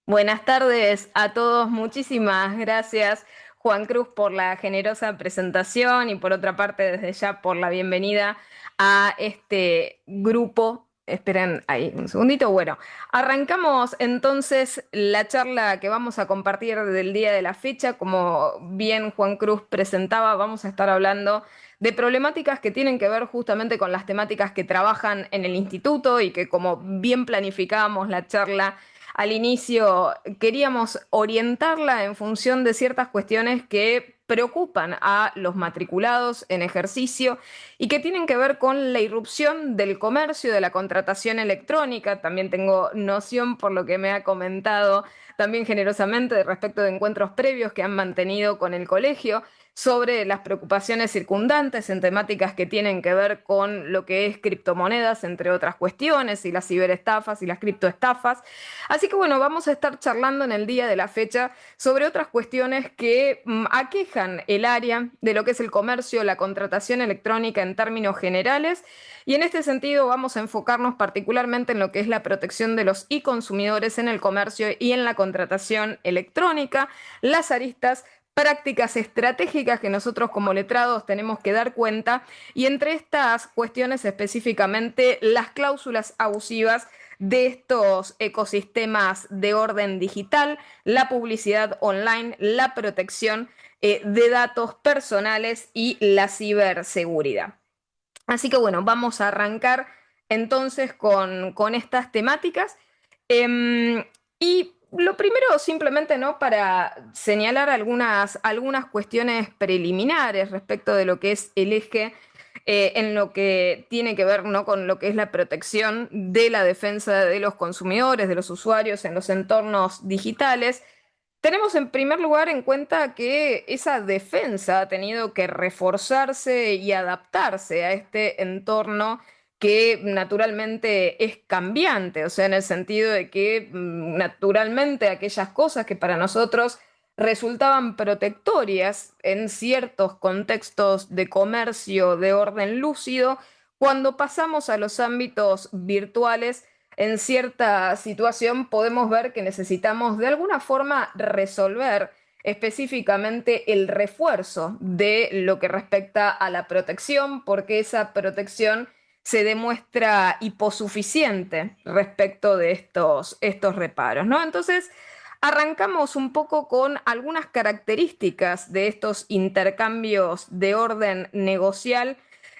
Buenas tardes a todos. Muchísimas gracias, Juan Cruz, por la generosa presentación y por otra parte, desde ya, por la bienvenida a este grupo. Esperen ahí un segundito. Bueno, arrancamos entonces la charla que vamos a compartir del día de la fecha. Como bien Juan Cruz presentaba, vamos a estar hablando de problemáticas que tienen que ver justamente con las temáticas que trabajan en el instituto y que, como bien planificábamos la charla, al inicio queríamos orientarla en función de ciertas cuestiones que preocupan a los matriculados en ejercicio y que tienen que ver con la irrupción del comercio, de la contratación electrónica. También tengo noción, por lo que me ha comentado también generosamente, respecto de encuentros previos que han mantenido con el colegio, sobre las preocupaciones circundantes en temáticas que tienen que ver con lo que es criptomonedas, entre otras cuestiones, y las ciberestafas y las criptoestafas. Así que bueno, vamos a estar charlando en el día de la fecha sobre otras cuestiones que aquejan el área de lo que es el comercio, la contratación electrónica en términos generales. Y en este sentido vamos a enfocarnos particularmente en lo que es la protección de los consumidores en el comercio y en la contratación electrónica, las aristas prácticas estratégicas que nosotros como letrados tenemos que dar cuenta, y entre estas cuestiones específicamente las cláusulas abusivas de estos ecosistemas de orden digital, la publicidad online, la protección de datos personales y la ciberseguridad. Así que bueno, vamos a arrancar entonces con estas temáticas. Y lo primero, simplemente, ¿no? Para señalar algunas cuestiones preliminares respecto de lo que es el eje en lo que tiene que ver, ¿no? Con lo que es la protección de la defensa de los consumidores, de los usuarios en los entornos digitales. Tenemos en primer lugar en cuenta que esa defensa ha tenido que reforzarse y adaptarse a este entorno que naturalmente es cambiante, o sea, en el sentido de que naturalmente aquellas cosas que para nosotros resultaban protectorias en ciertos contextos de comercio de orden lúcido, cuando pasamos a los ámbitos virtuales, en cierta situación podemos ver que necesitamos de alguna forma resolver específicamente el refuerzo de lo que respecta a la protección, porque esa protección se demuestra hiposuficiente respecto de estos reparos, ¿no? Entonces, arrancamos un poco con algunas características de estos intercambios de orden negocial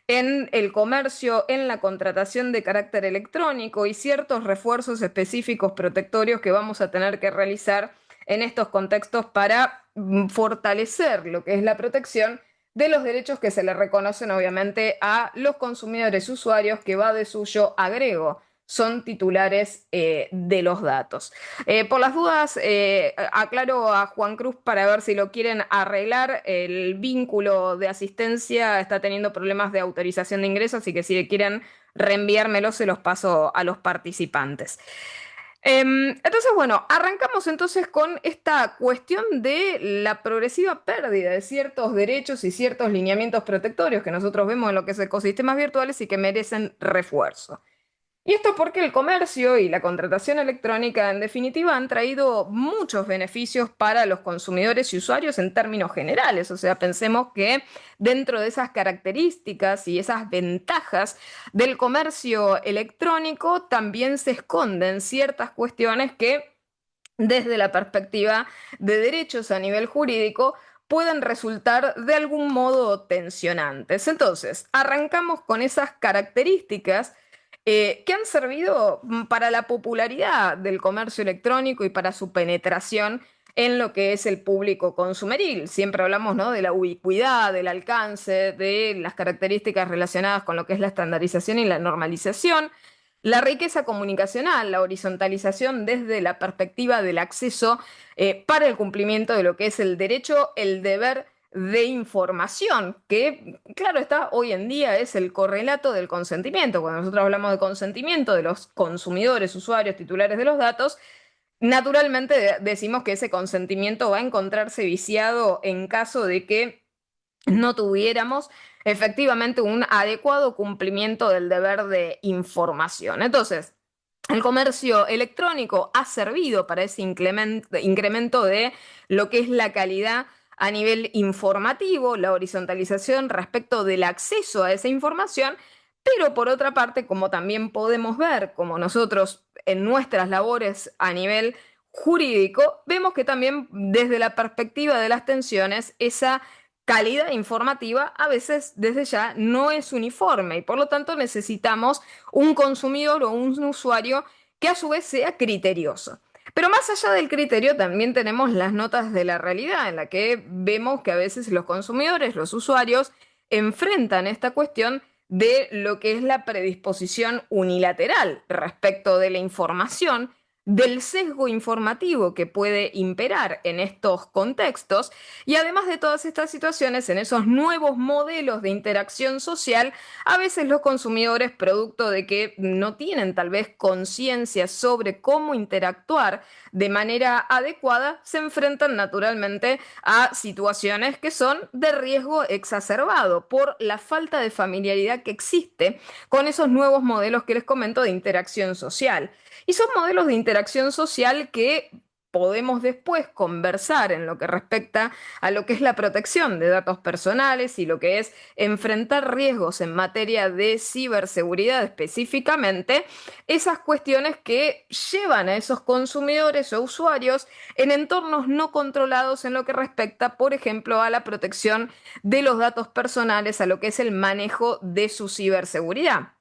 en el comercio, en la contratación de carácter electrónico, y ciertos refuerzos específicos protectorios que vamos a tener que realizar en estos contextos para fortalecer lo que es la protección de los derechos que se le reconocen obviamente a los consumidores usuarios, que va de suyo agrego, son titulares de los datos. Por las dudas, aclaro a Juan Cruz para ver si lo quieren arreglar. El vínculo de asistencia está teniendo problemas de autorización de ingreso, así que si quieren reenviármelo, se los paso a los participantes. Entonces, bueno, arrancamos entonces con esta cuestión de la progresiva pérdida de ciertos derechos y ciertos lineamientos protectorios que nosotros vemos en lo que es ecosistemas virtuales y que merecen refuerzo. Y esto porque el comercio y la contratación electrónica, en definitiva, han traído muchos beneficios para los consumidores y usuarios en términos generales. O sea, pensemos que dentro de esas características y esas ventajas del comercio electrónico también se esconden ciertas cuestiones que, desde la perspectiva de derechos a nivel jurídico, pueden resultar de algún modo tensionantes. Entonces, arrancamos con esas características que han servido para la popularidad del comercio electrónico y para su penetración en lo que es el público consumeril. Siempre hablamos, ¿no? De la ubicuidad, del alcance, de las características relacionadas con lo que es la estandarización y la normalización, la riqueza comunicacional, la horizontalización desde la perspectiva del acceso para el cumplimiento de lo que es el derecho, el deber de información, que claro está, hoy en día es el correlato del consentimiento. Cuando nosotros hablamos de consentimiento de los consumidores, usuarios, titulares de los datos, naturalmente decimos que ese consentimiento va a encontrarse viciado en caso de que no tuviéramos efectivamente un adecuado cumplimiento del deber de información. Entonces, El comercio electrónico ha servido para ese incremento de lo que es la calidad a nivel informativo, la horizontalización respecto del acceso a esa información, pero por otra parte, como también podemos ver, como nosotros en nuestras labores a nivel jurídico, vemos que también desde la perspectiva de las tensiones, esa calidad informativa a veces desde ya no es uniforme y por lo tanto necesitamos un consumidor o un usuario que a su vez sea criterioso. Pero más allá del criterio también tenemos las notas de la realidad en la que vemos que a veces los consumidores, los usuarios, enfrentan esta cuestión de lo que es la predisposición unilateral respecto de la información, del sesgo informativo que puede imperar en estos contextos y además de todas estas situaciones, en esos nuevos modelos de interacción social, a veces los consumidores, producto de que no tienen tal vez conciencia sobre cómo interactuar de manera adecuada, se enfrentan naturalmente a situaciones que son de riesgo exacerbado por la falta de familiaridad que existe con esos nuevos modelos que les comento de interacción social. Y son modelos de interacción social que podemos después conversar en lo que respecta a lo que es la protección de datos personales y lo que es enfrentar riesgos en materia de ciberseguridad específicamente, esas cuestiones que llevan a esos consumidores o usuarios en entornos no controlados en lo que respecta, por ejemplo, a la protección de los datos personales, a lo que es el manejo de su ciberseguridad.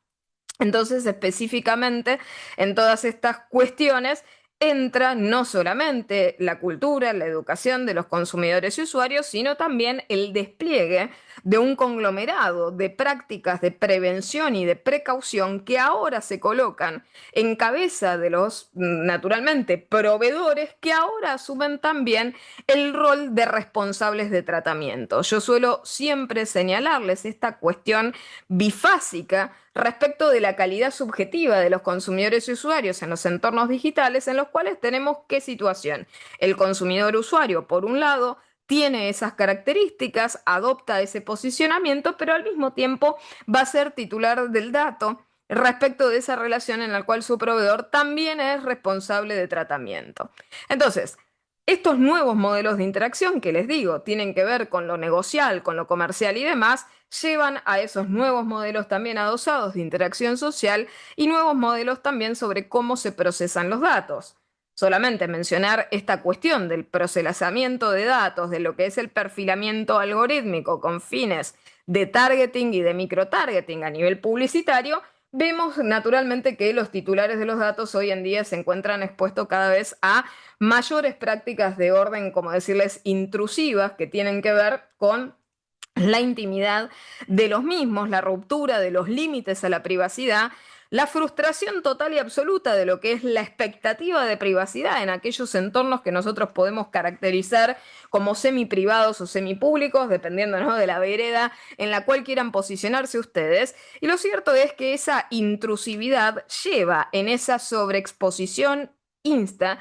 Entonces, específicamente en todas estas cuestiones entra no solamente la cultura, la educación de los consumidores y usuarios, sino también el despliegue de un conglomerado de prácticas de prevención y de precaución que ahora se colocan en cabeza de los, naturalmente, proveedores que ahora asumen también el rol de responsables de tratamiento. Yo suelo siempre señalarles esta cuestión bifásica respecto de la calidad subjetiva de los consumidores y usuarios en los entornos digitales, en los cuales tenemos qué situación. El consumidor usuario, por un lado, tiene esas características, adopta ese posicionamiento, pero al mismo tiempo va a ser titular del dato respecto de esa relación en la cual su proveedor también es responsable de tratamiento. Entonces, estos nuevos modelos de interacción que les digo tienen que ver con lo negocial, con lo comercial y demás, llevan a esos nuevos modelos también adosados de interacción social y nuevos modelos también sobre cómo se procesan los datos. Solamente mencionar esta cuestión del procesamiento de datos, de lo que es el perfilamiento algorítmico con fines de targeting y de microtargeting a nivel publicitario, vemos naturalmente que los titulares de los datos hoy en día se encuentran expuestos cada vez a mayores prácticas de orden, como decirles, intrusivas que tienen que ver con la intimidad de los mismos, la ruptura de los límites a la privacidad, la frustración total y absoluta de lo que es la expectativa de privacidad en aquellos entornos que nosotros podemos caracterizar como semiprivados o semipúblicos, dependiendo, ¿no?, de la vereda en la cual quieran posicionarse ustedes. Y lo cierto es que esa intrusividad lleva en esa sobreexposición insta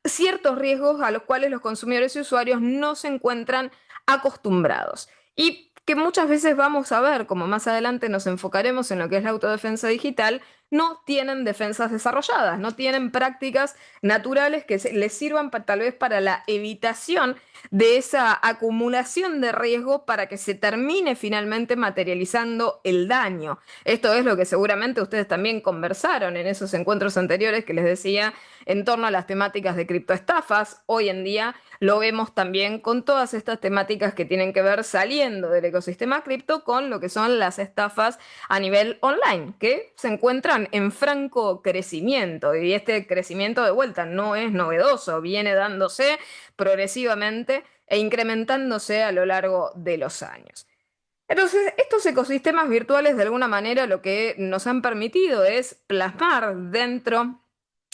ciertos riesgos a los cuales los consumidores y usuarios no se encuentran acostumbrados. Y que muchas veces vamos a ver, como más adelante nos enfocaremos en lo que es la autodefensa digital, no tienen defensas desarrolladas, no tienen prácticas naturales que les sirvan tal vez para la evitación de esa acumulación de riesgo para que se termine finalmente materializando el daño. Esto es lo que seguramente ustedes también conversaron en esos encuentros anteriores que les decía en torno a las temáticas de criptoestafas. Hoy en día lo vemos también con todas estas temáticas que tienen que ver saliendo del ecosistema cripto con lo que son las estafas a nivel online, que se encuentran en franco crecimiento. Y este crecimiento de vuelta no es novedoso, viene dándose progresivamente e incrementándose a lo largo de los años. Entonces, estos ecosistemas virtuales de alguna manera lo que nos han permitido es plasmar dentro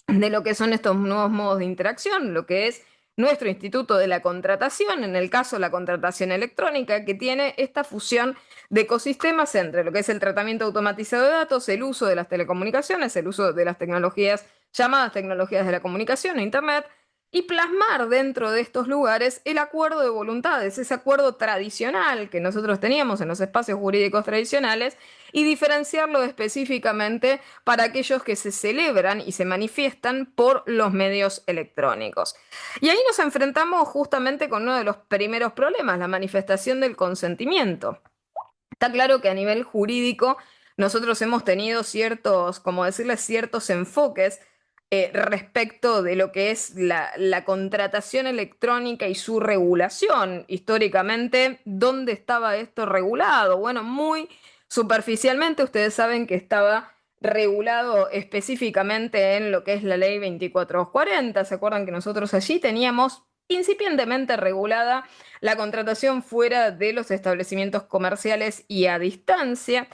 de lo que son estos nuevos modos de interacción, lo que es nuestro Instituto de la Contratación, en el caso la contratación electrónica, que tiene esta fusión de ecosistemas entre lo que es el tratamiento automatizado de datos, el uso de las telecomunicaciones, el uso de las tecnologías llamadas tecnologías de la comunicación, Internet, y plasmar dentro de estos lugares el acuerdo de voluntades, ese acuerdo tradicional que nosotros teníamos en los espacios jurídicos tradicionales y diferenciarlo específicamente para aquellos que se celebran y se manifiestan por los medios electrónicos. Y ahí nos enfrentamos justamente con uno de los primeros problemas, la manifestación del consentimiento. Está claro que a nivel jurídico nosotros hemos tenido ciertos, como decirles, ciertos enfoques respecto de lo que es la contratación electrónica y su regulación. Históricamente, ¿dónde estaba esto regulado? Bueno, muy superficialmente ustedes saben que estaba regulado específicamente en lo que es la ley 2440. ¿Se acuerdan que nosotros allí teníamos incipientemente regulada la contratación fuera de los establecimientos comerciales y a distancia?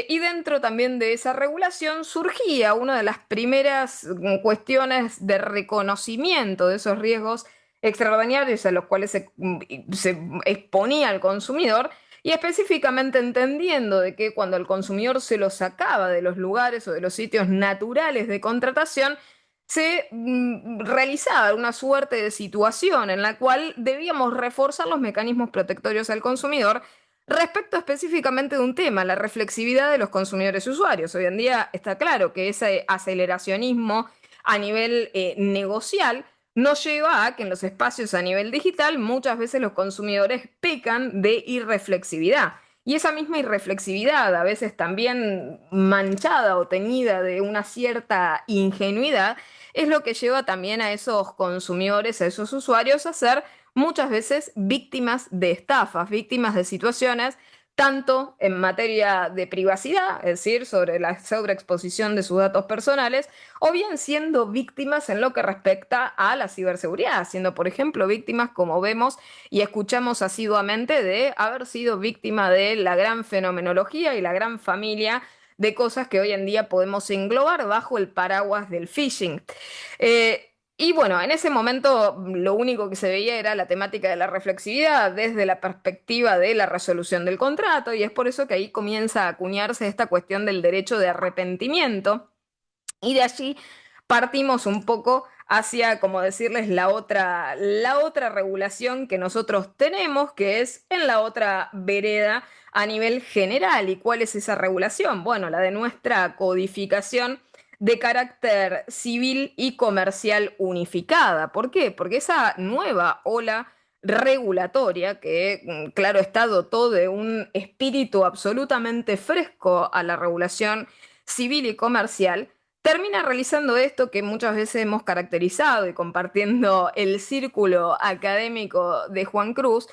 Y dentro también de esa regulación surgía una de las primeras cuestiones de reconocimiento de esos riesgos extraordinarios a los cuales se exponía al consumidor, y específicamente entendiendo de que cuando el consumidor se lo sacaba de los lugares o de los sitios naturales de contratación, se realizaba una suerte de situación en la cual debíamos reforzar los mecanismos protectorios al consumidor respecto específicamente de un tema, la reflexividad de los consumidores y usuarios. Hoy en día está claro que ese aceleracionismo a nivel negocial nos lleva a que en los espacios a nivel digital muchas veces los consumidores pecan de irreflexividad. Y esa misma irreflexividad, a veces también manchada o teñida de una cierta ingenuidad, es lo que lleva también a esos consumidores, a esos usuarios, a ser muchas veces víctimas de estafas, víctimas de situaciones, tanto en materia de privacidad, es decir, sobre la sobreexposición de sus datos personales, o bien siendo víctimas en lo que respecta a la ciberseguridad, siendo, por ejemplo, víctimas, como vemos y escuchamos asiduamente, de haber sido víctima de la gran fenomenología y la gran familia de cosas que hoy en día podemos englobar bajo el paraguas del phishing. Y bueno, en ese momento lo único que se veía era la temática de la reflexividad desde la perspectiva de la resolución del contrato, y es por eso que ahí comienza a acuñarse esta cuestión del derecho de arrepentimiento, y de allí partimos un poco hacia, como decirles, la otra regulación que nosotros tenemos, que es en la otra vereda a nivel general. ¿Y cuál es esa regulación? Bueno, la de nuestra codificación de carácter civil y comercial unificada. ¿Por qué? Porque esa nueva ola regulatoria, que claro está dotó de un espíritu absolutamente fresco a la regulación civil y comercial, termina realizando esto que muchas veces hemos caracterizado y compartiendo el círculo académico de Juan Cruz.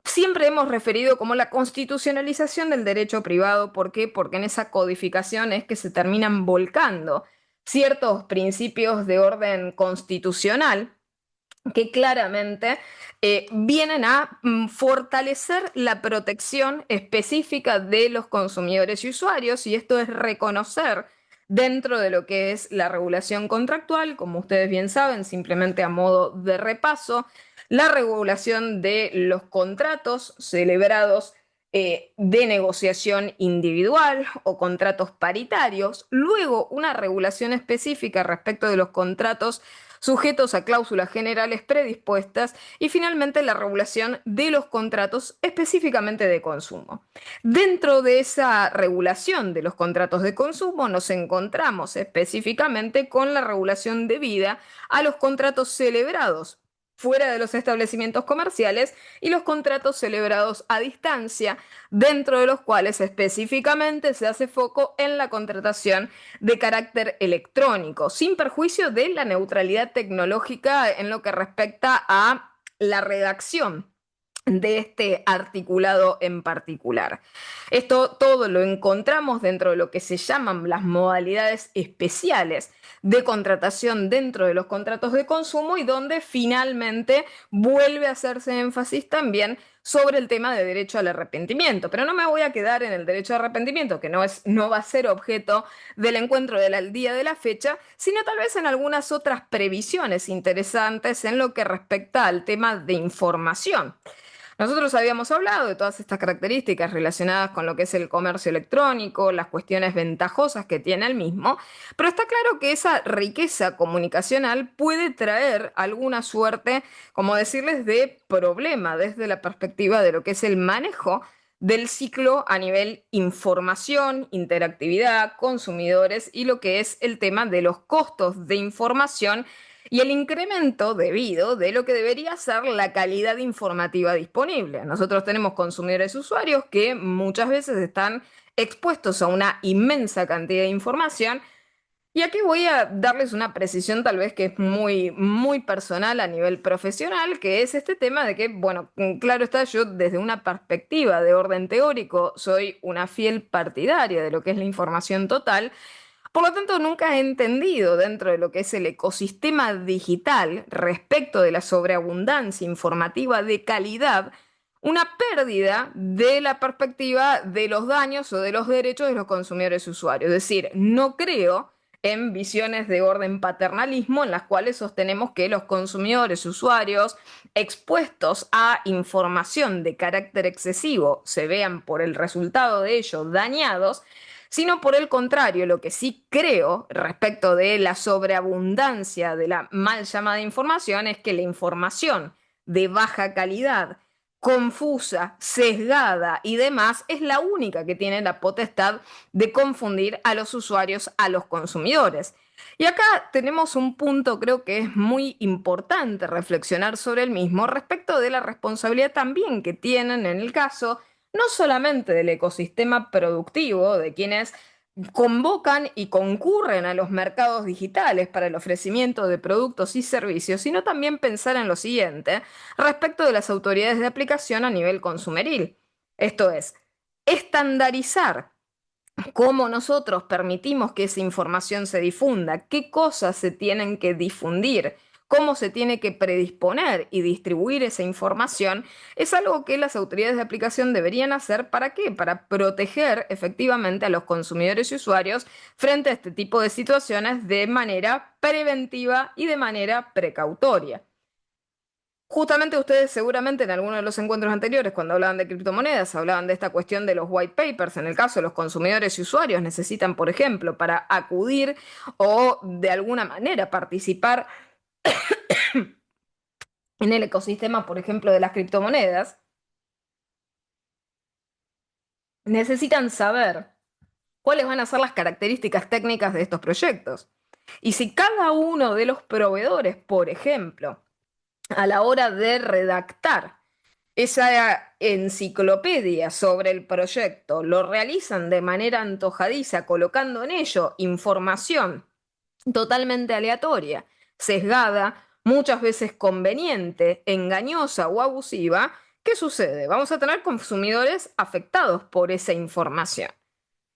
Siempre hemos referido como la constitucionalización del derecho privado. ¿Por qué? Porque en esa codificación es que se terminan volcando ciertos principios de orden constitucional que claramente vienen a fortalecer la protección específica de los consumidores y usuarios, y esto es reconocer dentro de lo que es la regulación contractual, como ustedes bien saben, simplemente a modo de repaso, la regulación de los contratos celebrados de negociación individual o contratos paritarios, luego una regulación específica respecto de los contratos sujetos a cláusulas generales predispuestas, y finalmente la regulación de los contratos específicamente de consumo. Dentro de esa regulación de los contratos de consumo nos encontramos específicamente con la regulación debida a los contratos celebrados fuera de los establecimientos comerciales y los contratos celebrados a distancia, dentro de los cuales específicamente se hace foco en la contratación de carácter electrónico, sin perjuicio de la neutralidad tecnológica en lo que respecta a la redacción de este articulado en particular. Esto todo lo encontramos dentro de lo que se llaman las modalidades especiales de contratación dentro de los contratos de consumo, y donde finalmente vuelve a hacerse énfasis también sobre el tema de derecho al arrepentimiento. Pero no me voy a quedar en el derecho al arrepentimiento, que no va a ser objeto del encuentro del día de la fecha, sino tal vez en algunas otras previsiones interesantes en lo que respecta al tema de información. Nosotros habíamos hablado de todas estas características relacionadas con lo que es el comercio electrónico, las cuestiones ventajosas que tiene el mismo, pero está claro que esa riqueza comunicacional puede traer alguna suerte, como decirles, de problema desde la perspectiva de lo que es el manejo del ciclo a nivel información, interactividad, consumidores y lo que es el tema de los costos de información y el incremento debido de lo que debería ser la calidad informativa disponible. Nosotros tenemos consumidores usuarios que muchas veces están expuestos a una inmensa cantidad de información y aquí voy a darles una precisión tal vez que es muy personal a nivel profesional, que es este tema de que, bueno, claro está, yo desde una perspectiva de orden teórico soy una fiel partidaria de lo que es la información total. Por lo tanto, nunca he entendido dentro de lo que es el ecosistema digital respecto de la sobreabundancia informativa de calidad, una pérdida de la perspectiva de los daños o de los derechos de los consumidores usuarios. Es decir, no creo en visiones de orden paternalismo en las cuales sostenemos que los consumidores usuarios expuestos a información de carácter excesivo se vean por el resultado de ello dañados, sino por el contrario, lo que sí creo respecto de la sobreabundancia de la mal llamada información es que la información de baja calidad, confusa, sesgada y demás es la única que tiene la potestad de confundir a los usuarios, a los consumidores. Y acá tenemos un punto, creo que es muy importante reflexionar sobre el mismo respecto de la responsabilidad también que tienen en el caso no solamente del ecosistema productivo, de quienes convocan y concurren a los mercados digitales para el ofrecimiento de productos y servicios, sino también pensar en lo siguiente respecto de las autoridades de aplicación a nivel consumeril. Esto es, estandarizar cómo nosotros permitimos que esa información se difunda, qué cosas se tienen que difundir, cómo se tiene que predisponer y distribuir esa información, es algo que las autoridades de aplicación deberían hacer. ¿Para qué? Para proteger efectivamente a los consumidores y usuarios frente a este tipo de situaciones de manera preventiva y de manera precautoria. Justamente ustedes seguramente en alguno de los encuentros anteriores, cuando hablaban de criptomonedas, hablaban de esta cuestión de los white papers. En el caso de los consumidores y usuarios, necesitan, por ejemplo, para acudir o de alguna manera participar en el ecosistema, por ejemplo, de las criptomonedas, necesitan saber cuáles van a ser las características técnicas de estos proyectos. Y si cada uno de los proveedores, por ejemplo, a la hora de redactar esa enciclopedia sobre el proyecto, lo realizan de manera antojadiza, colocando en ello información totalmente aleatoria, sesgada, muchas veces conveniente, engañosa o abusiva. ¿Qué sucede? Vamos a tener consumidores afectados por esa información.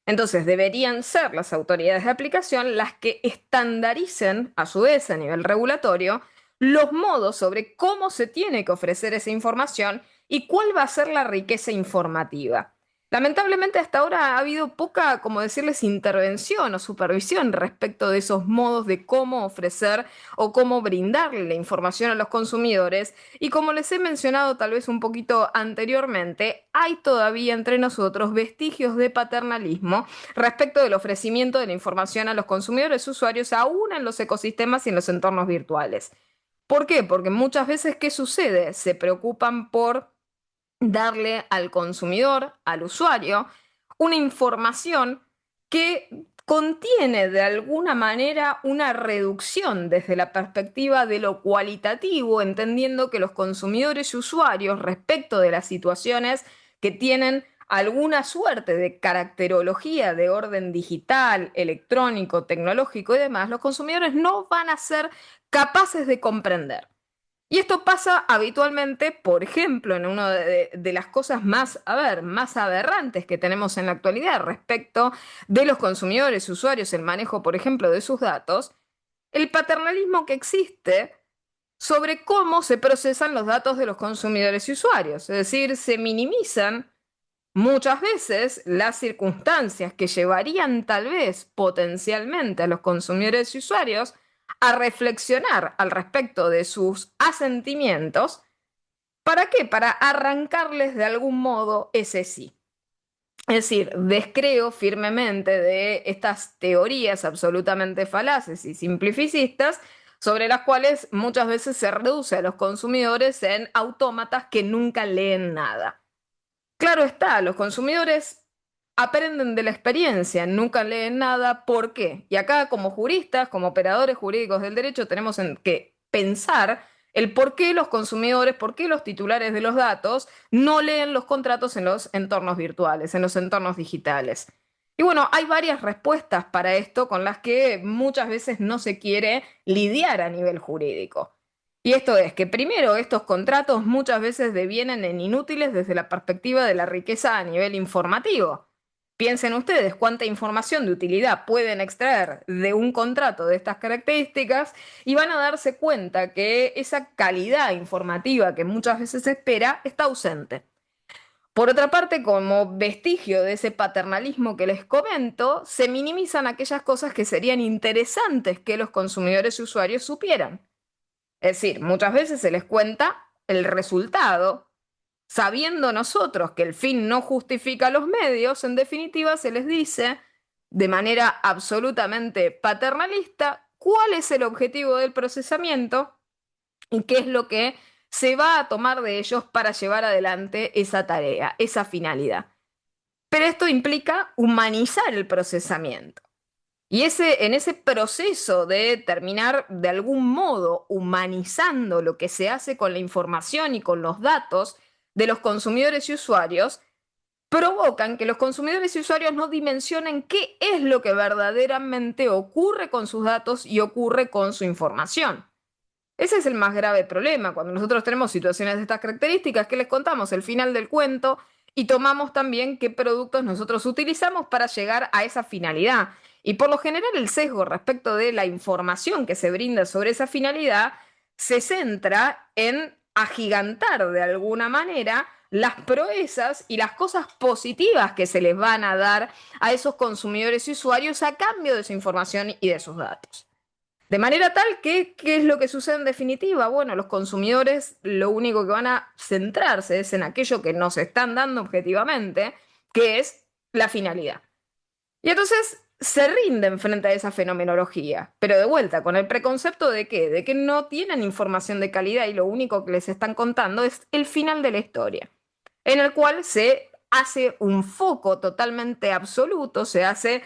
Entonces deberían ser las autoridades de aplicación las que estandaricen, a su vez a nivel regulatorio, los modos sobre cómo se tiene que ofrecer esa información y cuál va a ser la riqueza informativa. Lamentablemente hasta ahora ha habido poca, como decirles, intervención o supervisión respecto de esos modos de cómo ofrecer o cómo brindarle la información a los consumidores. Y como les he mencionado tal vez un poquito anteriormente, hay todavía entre nosotros vestigios de paternalismo respecto del ofrecimiento de la información a los consumidores usuarios, aún en los ecosistemas y en los entornos virtuales. ¿Por qué? Porque muchas veces, ¿qué sucede? Se preocupan por darle al consumidor, al usuario, una información que contiene de alguna manera una reducción desde la perspectiva de lo cualitativo, entendiendo que los consumidores y usuarios respecto de las situaciones que tienen alguna suerte de caracterología de orden digital, electrónico, tecnológico y demás, los consumidores no van a ser capaces de comprender. Y esto pasa habitualmente, por ejemplo, en una de las cosas más, a ver, más aberrantes que tenemos en la actualidad respecto de los consumidores, usuarios, el manejo, por ejemplo, de sus datos, el paternalismo que existe sobre cómo se procesan los datos de los consumidores y usuarios. Es decir, se minimizan muchas veces las circunstancias que llevarían tal vez potencialmente a los consumidores y usuarios a reflexionar al respecto de sus asentimientos ¿Para qué? Para arrancarles de algún modo ese sí. Es decir, descreo firmemente de estas teorías absolutamente falaces y simplificistas sobre las cuales muchas veces se reduce a los consumidores en autómatas que nunca leen nada. Claro está, los consumidores aprenden de la experiencia, nunca leen nada. ¿Por qué? Y acá como juristas, como operadores jurídicos del derecho, tenemos que pensar el por qué los consumidores, por qué los titulares de los datos no leen los contratos en los entornos virtuales, en los entornos digitales. Y bueno, hay varias respuestas para esto con las que muchas veces no se quiere lidiar a nivel jurídico. Y esto es que primero estos contratos muchas veces devienen en inútiles desde la perspectiva de la riqueza a nivel informativo. Piensen ustedes cuánta información de utilidad pueden extraer de un contrato de estas características y van a darse cuenta que esa calidad informativa que muchas veces se espera está ausente. Por otra parte, como vestigio de ese paternalismo que les comento, se minimizan aquellas cosas que serían interesantes que los consumidores y usuarios supieran. Es decir, muchas veces se les cuenta el resultado, sabiendo nosotros que el fin no justifica los medios, en definitiva se les dice de manera absolutamente paternalista cuál es el objetivo del procesamiento y qué es lo que se va a tomar de ellos para llevar adelante esa tarea, esa finalidad. Pero esto implica humanizar el procesamiento. Y en ese proceso de terminar de algún modo humanizando lo que se hace con la información y con los datos de los consumidores y usuarios, provocan que los consumidores y usuarios no dimensionen qué es lo que verdaderamente ocurre con sus datos y ocurre con su información. Ese es el más grave problema. Cuando nosotros tenemos situaciones de estas características, que les contamos el final del cuento y tomamos también qué productos nosotros utilizamos para llegar a esa finalidad. Y por lo general el sesgo respecto de la información que se brinda sobre esa finalidad se centra en agigantar de alguna manera las proezas y las cosas positivas que se les van a dar a esos consumidores y usuarios a cambio de su información y de sus datos. De manera tal que, ¿qué es lo que sucede en definitiva? Bueno, los consumidores lo único que van a centrarse es en aquello que nos están dando objetivamente, que es la finalidad. Y entonces se rinden frente a esa fenomenología, pero de vuelta, con el preconcepto de qué, de que no tienen información de calidad y lo único que les están contando es el final de la historia, en el cual se hace un foco totalmente absoluto, se hace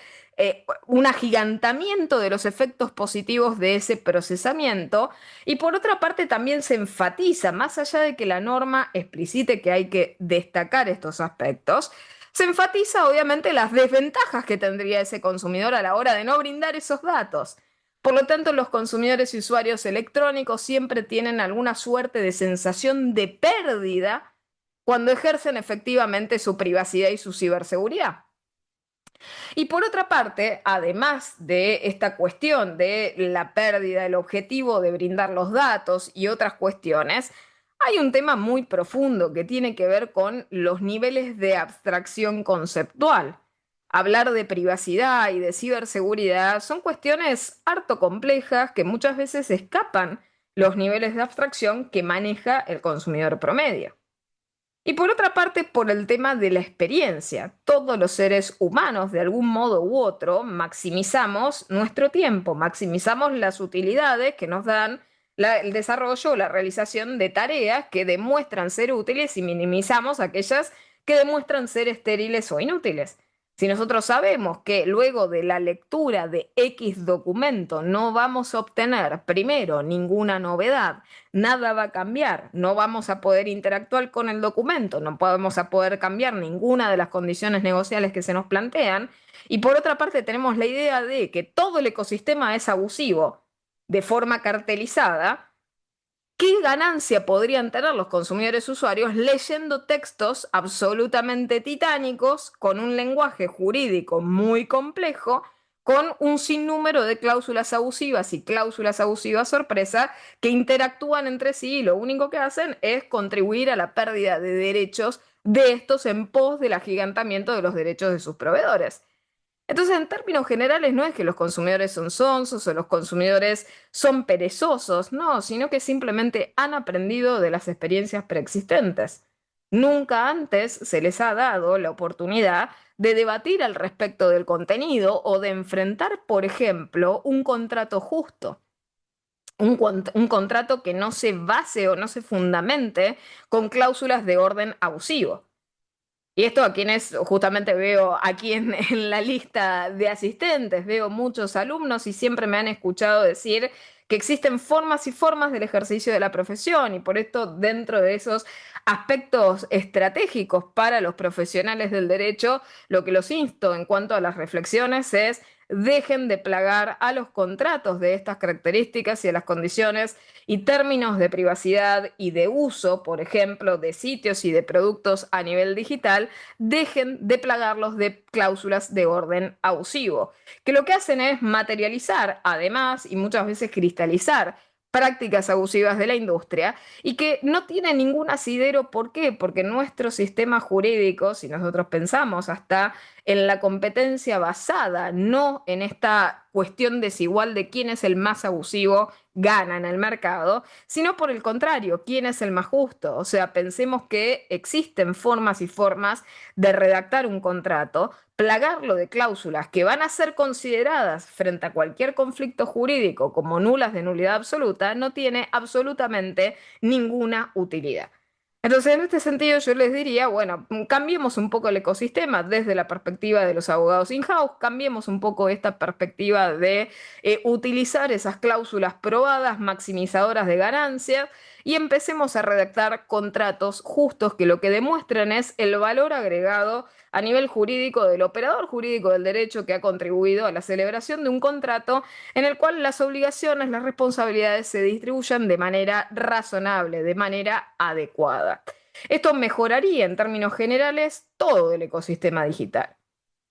un agigantamiento de los efectos positivos de ese procesamiento y por otra parte también se enfatiza, más allá de que la norma explicite que hay que destacar estos aspectos, se enfatiza obviamente las desventajas que tendría ese consumidor a la hora de no brindar esos datos. Por lo tanto, los consumidores y usuarios electrónicos siempre tienen alguna suerte de sensación de pérdida cuando ejercen efectivamente su privacidad y su ciberseguridad. Y por otra parte, además de esta cuestión de la pérdida del objetivo de brindar los datos y otras cuestiones, hay un tema muy profundo que tiene que ver con los niveles de abstracción conceptual. Hablar de privacidad y de ciberseguridad son cuestiones harto complejas que muchas veces escapan los niveles de abstracción que maneja el consumidor promedio. Y por otra parte, por el tema de la experiencia. Todos los seres humanos, de algún modo u otro, maximizamos nuestro tiempo, maximizamos las utilidades que nos dan el desarrollo o la realización de tareas que demuestran ser útiles y minimizamos aquellas que demuestran ser estériles o inútiles. Si nosotros sabemos que luego de la lectura de X documento no vamos a obtener, primero, ninguna novedad, nada va a cambiar, no vamos a poder interactuar con el documento, no vamos a poder cambiar ninguna de las condiciones negociales que se nos plantean, y por otra parte tenemos la idea de que todo el ecosistema es abusivo de forma cartelizada. ¿Qué ganancia podrían tener los consumidores usuarios leyendo textos absolutamente titánicos, con un lenguaje jurídico muy complejo, con un sinnúmero de cláusulas abusivas y cláusulas abusivas sorpresa que interactúan entre sí y lo único que hacen es contribuir a la pérdida de derechos de estos en pos del agigantamiento de los derechos de sus proveedores? Entonces, en términos generales, no es que los consumidores son sonsos o los consumidores son perezosos, no, sino que simplemente han aprendido de las experiencias preexistentes. Nunca antes se les ha dado la oportunidad de debatir al respecto del contenido o de enfrentar, por ejemplo, un contrato justo. Un contrato que no se base o no se fundamente con cláusulas de orden abusivo. Y esto a quienes justamente veo aquí en la lista de asistentes, veo muchos alumnos y siempre me han escuchado decir que existen formas y formas del ejercicio de la profesión y por esto dentro de esos aspectos estratégicos para los profesionales del derecho, lo que los insto en cuanto a las reflexiones es dejen de plagar a los contratos de estas características y a las condiciones y términos de privacidad y de uso, por ejemplo, de sitios y de productos a nivel digital, dejen de plagarlos de cláusulas de orden abusivo, que lo que hacen es materializar, además, y muchas veces cristalizar, prácticas abusivas de la industria y que no tienen ningún asidero. ¿Por qué? Porque nuestro sistema jurídico, si nosotros pensamos hasta en la competencia basada, no en esta cuestión desigual de quién es el más abusivo, gana en el mercado, sino por el contrario, quién es el más justo. O sea, pensemos que existen formas y formas de redactar un contrato, plagarlo de cláusulas que van a ser consideradas frente a cualquier conflicto jurídico como nulas de nulidad absoluta, no tiene absolutamente ninguna utilidad. Entonces, en este sentido, yo les diría, bueno, cambiemos un poco el ecosistema desde la perspectiva de los abogados in-house, cambiemos un poco esta perspectiva de utilizar esas cláusulas probadas, maximizadoras de ganancias, y empecemos a redactar contratos justos que lo que demuestren es el valor agregado a nivel jurídico del operador jurídico del derecho que ha contribuido a la celebración de un contrato en el cual las obligaciones, las responsabilidades se distribuyan de manera razonable, de manera adecuada. Esto mejoraría en términos generales todo el ecosistema digital.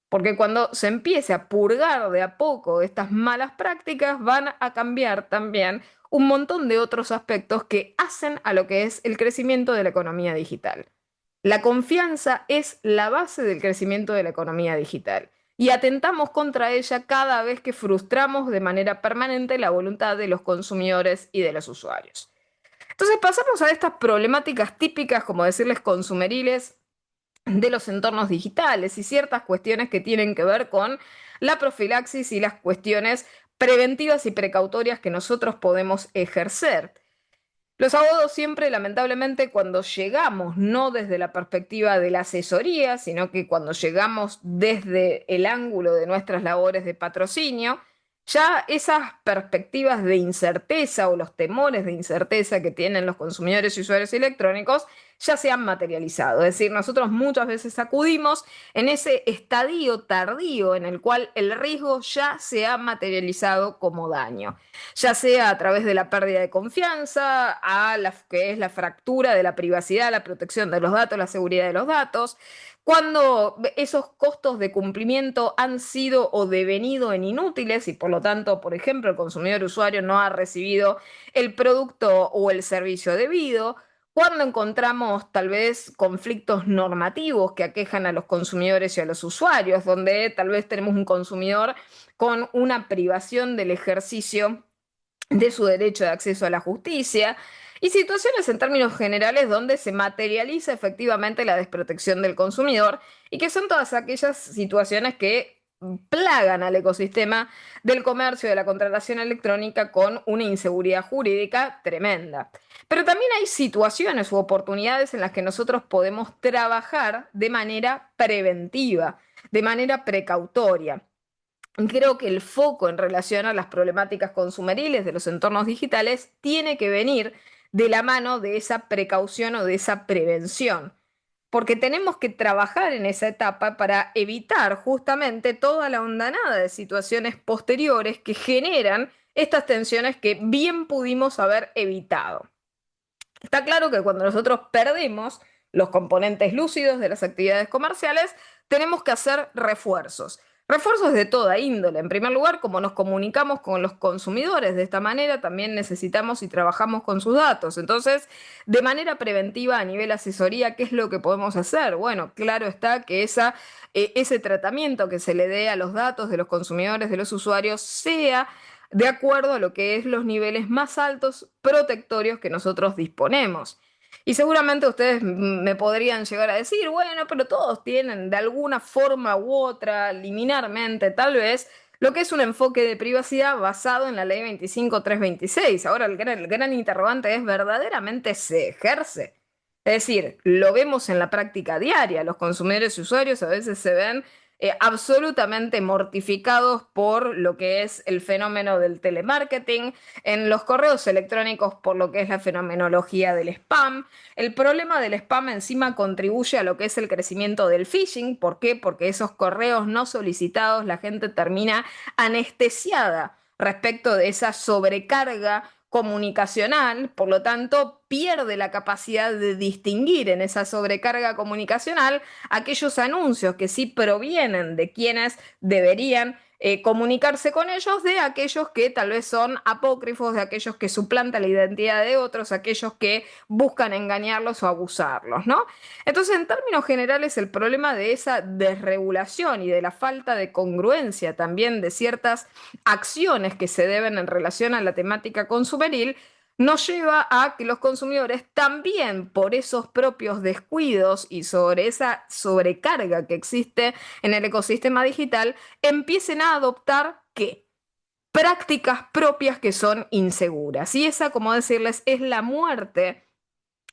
Porque cuando se empiece a purgar de a poco estas malas prácticas, van a cambiar también un montón de otros aspectos que hacen a lo que es el crecimiento de la economía digital. La confianza es la base del crecimiento de la economía digital y atentamos contra ella cada vez que frustramos de manera permanente la voluntad de los consumidores y de los usuarios. Entonces pasamos a estas problemáticas típicas, como decirles consumeriles, de los entornos digitales y ciertas cuestiones que tienen que ver con la profilaxis y las cuestiones preventivas y precautorias que nosotros podemos ejercer. Los abogados siempre, lamentablemente, cuando llegamos, no desde la perspectiva de la asesoría, sino que cuando llegamos desde el ángulo de nuestras labores de patrocinio, ya esas perspectivas de incerteza o los temores de incerteza que tienen los consumidores y usuarios electrónicos ya se han materializado. Es decir, nosotros muchas veces acudimos en ese estadio tardío en el cual el riesgo ya se ha materializado como daño, ya sea a través de la pérdida de confianza, a la que es la fractura de la privacidad, la protección de los datos, la seguridad de los datos, cuando esos costos de cumplimiento han sido o devenido en inútiles y por lo tanto, por ejemplo, el consumidor usuario no ha recibido el producto o el servicio debido, cuando encontramos tal vez conflictos normativos que aquejan a los consumidores y a los usuarios, donde tal vez tenemos un consumidor con una privación del ejercicio de su derecho de acceso a la justicia, y situaciones en términos generales donde se materializa efectivamente la desprotección del consumidor y que son todas aquellas situaciones que plagan al ecosistema del comercio y de la contratación electrónica con una inseguridad jurídica tremenda. Pero también hay situaciones u oportunidades en las que nosotros podemos trabajar de manera preventiva, de manera precautoria. Creo que el foco en relación a las problemáticas consumeriles de los entornos digitales tiene que venir de la mano de esa precaución o de esa prevención, porque tenemos que trabajar en esa etapa para evitar justamente toda la hondanada de situaciones posteriores que generan estas tensiones que bien pudimos haber evitado. Está claro que cuando nosotros perdemos los componentes lúcidos de las actividades comerciales, tenemos que hacer refuerzos. Refuerzos de toda índole. En primer lugar, como nos comunicamos con los consumidores de esta manera, también necesitamos y trabajamos con sus datos. Entonces, de manera preventiva a nivel asesoría, ¿qué es lo que podemos hacer? Bueno, claro está que ese tratamiento que se le dé a los datos de los consumidores, de los usuarios, sea de acuerdo a lo que es los niveles más altos protectorios que nosotros disponemos. Y seguramente ustedes me podrían llegar a decir, bueno, pero todos tienen de alguna forma u otra, liminarmente tal vez, lo que es un enfoque de privacidad basado en la ley 25326. Ahora el gran interrogante es, ¿verdaderamente se ejerce? Es decir, lo vemos en la práctica diaria. Los consumidores y usuarios a veces se ven absolutamente mortificados por lo que es el fenómeno del telemarketing, en los correos electrónicos por lo que es la fenomenología del spam. El problema del spam encima contribuye a lo que es el crecimiento del phishing. ¿Por qué? Porque esos correos no solicitados, la gente termina anestesiada respecto de esa sobrecarga comunicacional, por lo tanto pierde la capacidad de distinguir en esa sobrecarga comunicacional aquellos anuncios que sí provienen de quienes deberían comunicarse con ellos, de aquellos que tal vez son apócrifos, de aquellos que suplantan la identidad de otros, aquellos que buscan engañarlos o abusarlos, ¿no? Entonces, en términos generales, el problema de esa desregulación y de la falta de congruencia también de ciertas acciones que se deben en relación a la temática consumeril nos lleva a que los consumidores también por esos propios descuidos y sobre esa sobrecarga que existe en el ecosistema digital, empiecen a adoptar ¿qué? Prácticas propias que son inseguras. Y esa, como decirles, es la muerte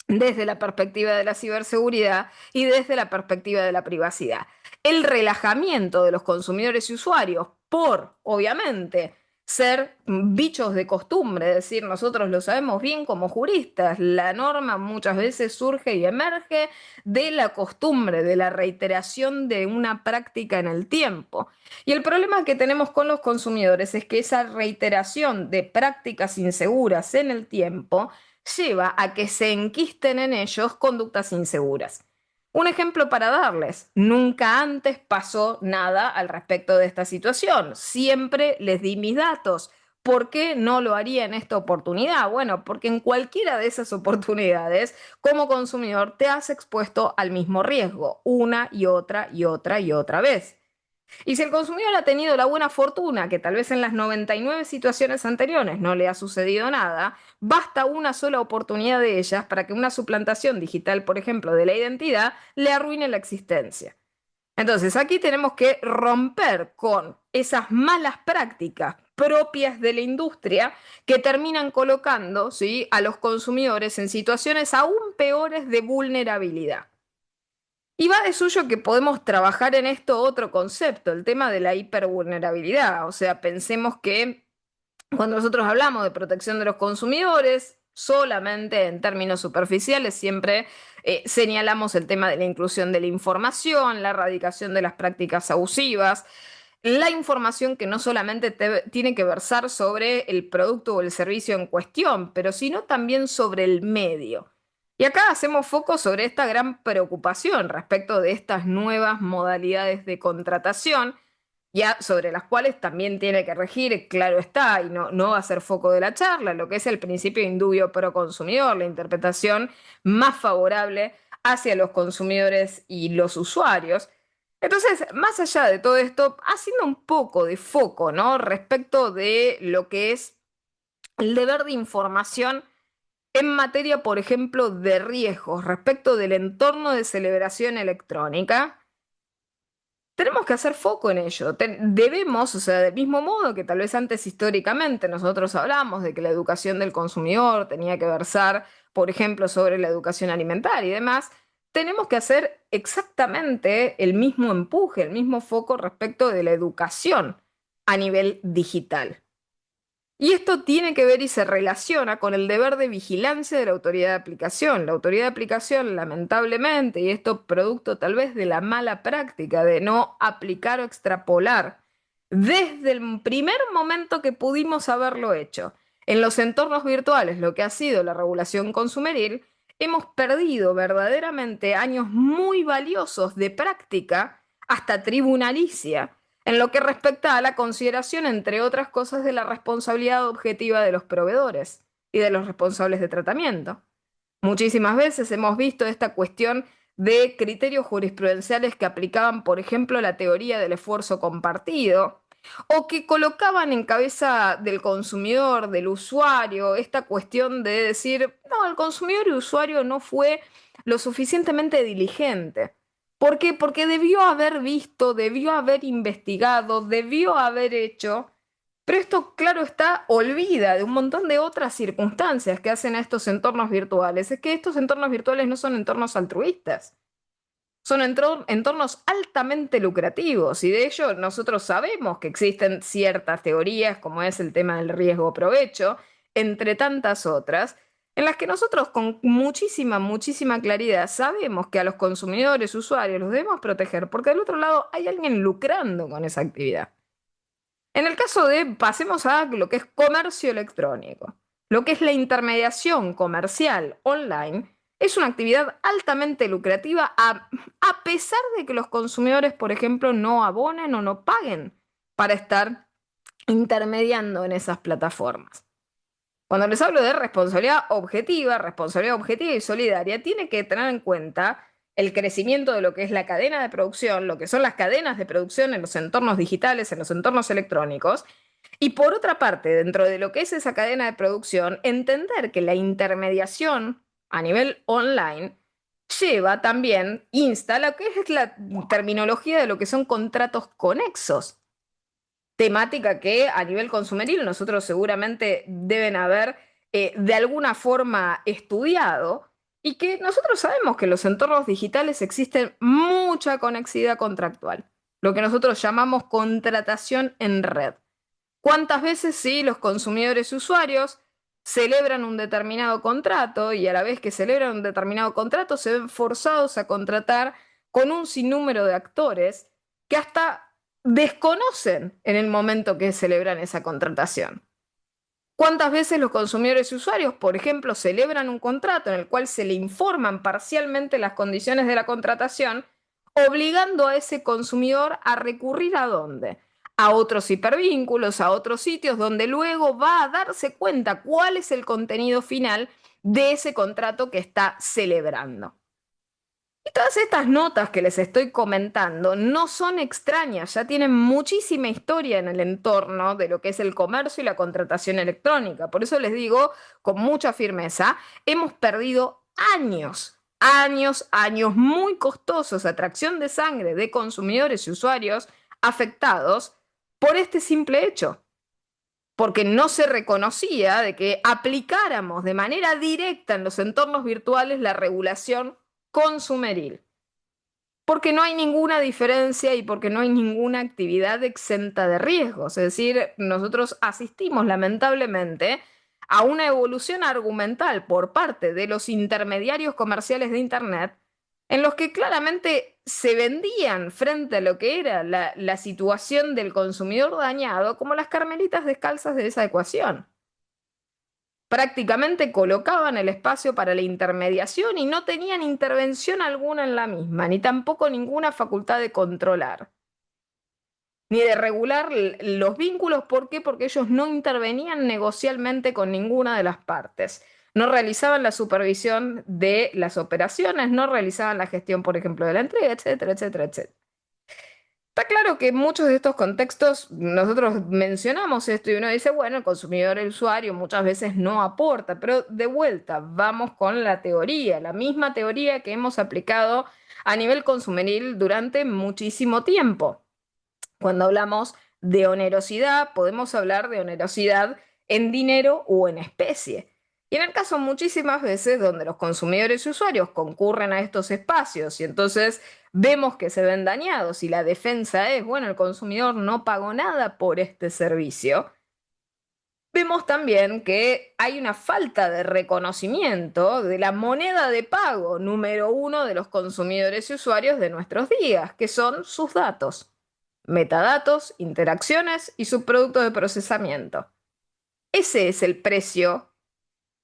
desde la perspectiva de la ciberseguridad y desde la perspectiva de la privacidad. El relajamiento de los consumidores y usuarios por, obviamente, ser bichos de costumbre, es decir, nosotros lo sabemos bien como juristas, la norma muchas veces surge y emerge de la costumbre, de la reiteración de una práctica en el tiempo. Y el problema que tenemos con los consumidores es que esa reiteración de prácticas inseguras en el tiempo lleva a que se enquisten en ellos conductas inseguras. Un ejemplo para darles, nunca antes pasó nada al respecto de esta situación, siempre les di mis datos. ¿Por qué no lo haría en esta oportunidad? Bueno, porque en cualquiera de esas oportunidades, como consumidor, te has expuesto al mismo riesgo, una y otra y otra y otra vez. Y si el consumidor ha tenido la buena fortuna, que tal vez en las 99 situaciones anteriores no le ha sucedido nada, basta una sola oportunidad de ellas para que una suplantación digital, por ejemplo, de la identidad, le arruine la existencia. Entonces, aquí tenemos que romper con esas malas prácticas propias de la industria que terminan colocando, ¿sí?, a los consumidores en situaciones aún peores de vulnerabilidad. Y va de suyo que podemos trabajar en esto otro concepto, el tema de la hipervulnerabilidad. O sea, pensemos que cuando nosotros hablamos de protección de los consumidores, solamente en términos superficiales, siempre señalamos el tema de la inclusión de la información, la erradicación de las prácticas abusivas, la información que no solamente tiene que versar sobre el producto o el servicio en cuestión, pero sino también sobre el medio. Y acá hacemos foco sobre esta gran preocupación respecto de estas nuevas modalidades de contratación, ya sobre las cuales también tiene que regir, claro está, y no va a ser foco de la charla, lo que es el principio indubio pro consumidor, la interpretación más favorable hacia los consumidores y los usuarios. Entonces, más allá de todo esto, haciendo un poco de foco, ¿no?, respecto de lo que es el deber de información en materia, por ejemplo, de riesgos respecto del entorno de celebración electrónica, tenemos que hacer foco en ello. Debemos, o sea, del mismo modo que tal vez antes históricamente nosotros hablamos de que la educación del consumidor tenía que versar, por ejemplo, sobre la educación alimentaria y demás, tenemos que hacer exactamente el mismo empuje, el mismo foco respecto de la educación a nivel digital. Y esto tiene que ver y se relaciona con el deber de vigilancia de la autoridad de aplicación. La autoridad de aplicación, lamentablemente, y esto producto tal vez de la mala práctica de no aplicar o extrapolar desde el primer momento que pudimos haberlo hecho en los entornos virtuales, lo que ha sido la regulación consumeril, hemos perdido verdaderamente años muy valiosos de práctica, hasta tribunalicia, en lo que respecta a la consideración, entre otras cosas, de la responsabilidad objetiva de los proveedores y de los responsables de tratamiento. Muchísimas veces hemos visto esta cuestión de criterios jurisprudenciales que aplicaban, por ejemplo, la teoría del esfuerzo compartido, o que colocaban en cabeza del consumidor, del usuario, esta cuestión de decir, no, el consumidor y usuario no fue lo suficientemente diligente. ¿Por qué? Porque debió haber visto, debió haber investigado, debió haber hecho, pero esto, claro está, olvida de un montón de otras circunstancias que hacen a estos entornos virtuales. Es que estos entornos virtuales no son entornos altruistas, son entornos altamente lucrativos y de ello nosotros sabemos que existen ciertas teorías, como es el tema del riesgo-provecho, entre tantas otras, en las que nosotros con muchísima, muchísima claridad sabemos que a los consumidores, usuarios, los debemos proteger, porque del otro lado hay alguien lucrando con esa actividad. En el caso de, pasemos a lo que es comercio electrónico, lo que es la intermediación comercial online, es una actividad altamente lucrativa a pesar de que los consumidores, por ejemplo, no abonen o no paguen para estar intermediando en esas plataformas. Cuando les hablo de responsabilidad objetiva y solidaria, tiene que tener en cuenta el crecimiento de lo que es la cadena de producción, lo que son las cadenas de producción en los entornos digitales, en los entornos electrónicos, y por otra parte, dentro de lo que es esa cadena de producción, entender que la intermediación a nivel online lleva también, insta lo que es la terminología de lo que son contratos conexos, temática que a nivel consumeril nosotros seguramente deben haber de alguna forma estudiado y que nosotros sabemos que en los entornos digitales existen mucha conexidad contractual, lo que nosotros llamamos contratación en red. ¿Cuántas veces sí los consumidores y usuarios celebran un determinado contrato y a la vez que celebran un determinado contrato se ven forzados a contratar con un sinnúmero de actores que hasta desconocen en el momento que celebran esa contratación? ¿Cuántas veces los consumidores y usuarios, por ejemplo, celebran un contrato en el cual se le informan parcialmente las condiciones de la contratación, obligando a ese consumidor a recurrir a dónde? A otros hipervínculos, a otros sitios donde luego va a darse cuenta cuál es el contenido final de ese contrato que está celebrando. Y todas estas notas que les estoy comentando no son extrañas, ya tienen muchísima historia en el entorno de lo que es el comercio y la contratación electrónica. Por eso les digo con mucha firmeza, hemos perdido años, años, años muy costosos, atracción de sangre de consumidores y usuarios afectados por este simple hecho, porque no se reconocía de que aplicáramos de manera directa en los entornos virtuales la regulación consumeril. Porque no hay ninguna diferencia y porque no hay ninguna actividad exenta de riesgos. Es decir, nosotros asistimos lamentablemente a una evolución argumental por parte de los intermediarios comerciales de Internet en los que claramente se vendían frente a lo que era la situación del consumidor dañado como las carmelitas descalzas de esa ecuación. Prácticamente colocaban el espacio para la intermediación y no tenían intervención alguna en la misma, ni tampoco ninguna facultad de controlar, ni de regular los vínculos. ¿Por qué? Porque ellos no intervenían negocialmente con ninguna de las partes. No realizaban la supervisión de las operaciones, no realizaban la gestión, por ejemplo, de la entrega, etcétera, etcétera, etcétera. Está claro que en muchos de estos contextos nosotros mencionamos esto y uno dice, bueno, el consumidor, el usuario muchas veces no aporta, pero de vuelta vamos con la teoría, la misma teoría que hemos aplicado a nivel consumeril durante muchísimo tiempo. Cuando hablamos de onerosidad, podemos hablar de onerosidad en dinero o en especie. Y en el caso muchísimas veces donde los consumidores y usuarios concurren a estos espacios y entonces vemos que se ven dañados y la defensa es, bueno, el consumidor no pagó nada por este servicio, vemos también que hay una falta de reconocimiento de la moneda de pago número uno de los consumidores y usuarios de nuestros días, que son sus datos, metadatos, interacciones y subproductos de procesamiento. Ese es el precio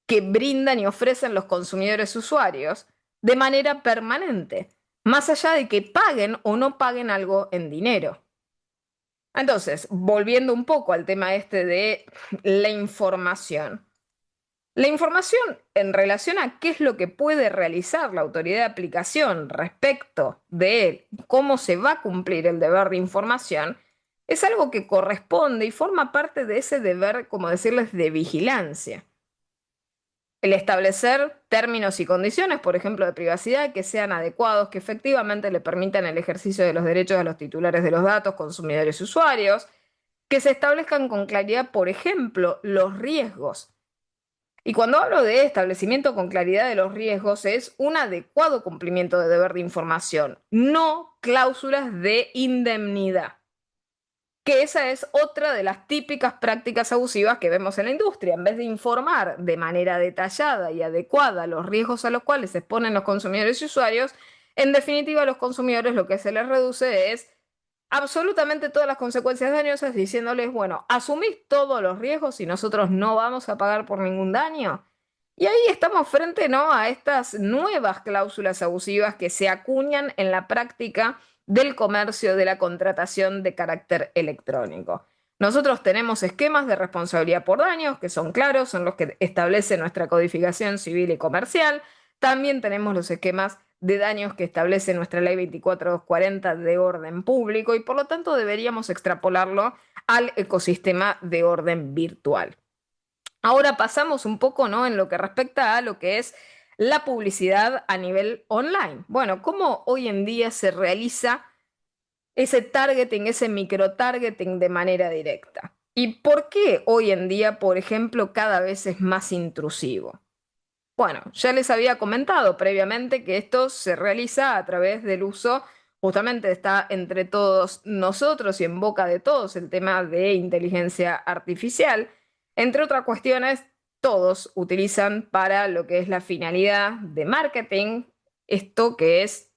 que brindan y ofrecen los consumidores usuarios de manera permanente, más allá de que paguen o no paguen algo en dinero. Entonces, volviendo un poco al tema este de la información. La información en relación a qué es lo que puede realizar la autoridad de aplicación respecto de cómo se va a cumplir el deber de información es algo que corresponde y forma parte de ese deber, como decirles, de vigilancia. El establecer términos y condiciones, por ejemplo, de privacidad que sean adecuados, que efectivamente le permitan el ejercicio de los derechos a los titulares de los datos, consumidores y usuarios, que se establezcan con claridad, por ejemplo, los riesgos. Y cuando hablo de establecimiento con claridad de los riesgos, es un adecuado cumplimiento de deber de información, no cláusulas de indemnidad, que esa es otra de las típicas prácticas abusivas que vemos en la industria. En vez de informar de manera detallada y adecuada los riesgos a los cuales se exponen los consumidores y usuarios, en definitiva a los consumidores lo que se les reduce es absolutamente todas las consecuencias dañosas, diciéndoles, bueno, asumís todos los riesgos y nosotros no vamos a pagar por ningún daño. Y ahí estamos frente, ¿no?, a estas nuevas cláusulas abusivas que se acuñan en la práctica del comercio de la contratación de carácter electrónico. Nosotros tenemos esquemas de responsabilidad por daños que son claros, son los que establece nuestra codificación civil y comercial. También tenemos los esquemas de daños que establece nuestra ley 24240 de orden público y por lo tanto deberíamos extrapolarlo al ecosistema de orden virtual. Ahora pasamos un poco, ¿no?, en lo que respecta a lo que es la publicidad a nivel online. Bueno, ¿cómo hoy en día se realiza ese targeting, ese microtargeting de manera directa? ¿Y por qué hoy en día, por ejemplo, cada vez es más intrusivo? Bueno, ya les había comentado previamente que esto se realiza a través del uso, justamente está entre todos nosotros y en boca de todos el tema de inteligencia artificial. Entre otras cuestiones, todos utilizan para lo que es la finalidad de marketing, esto que es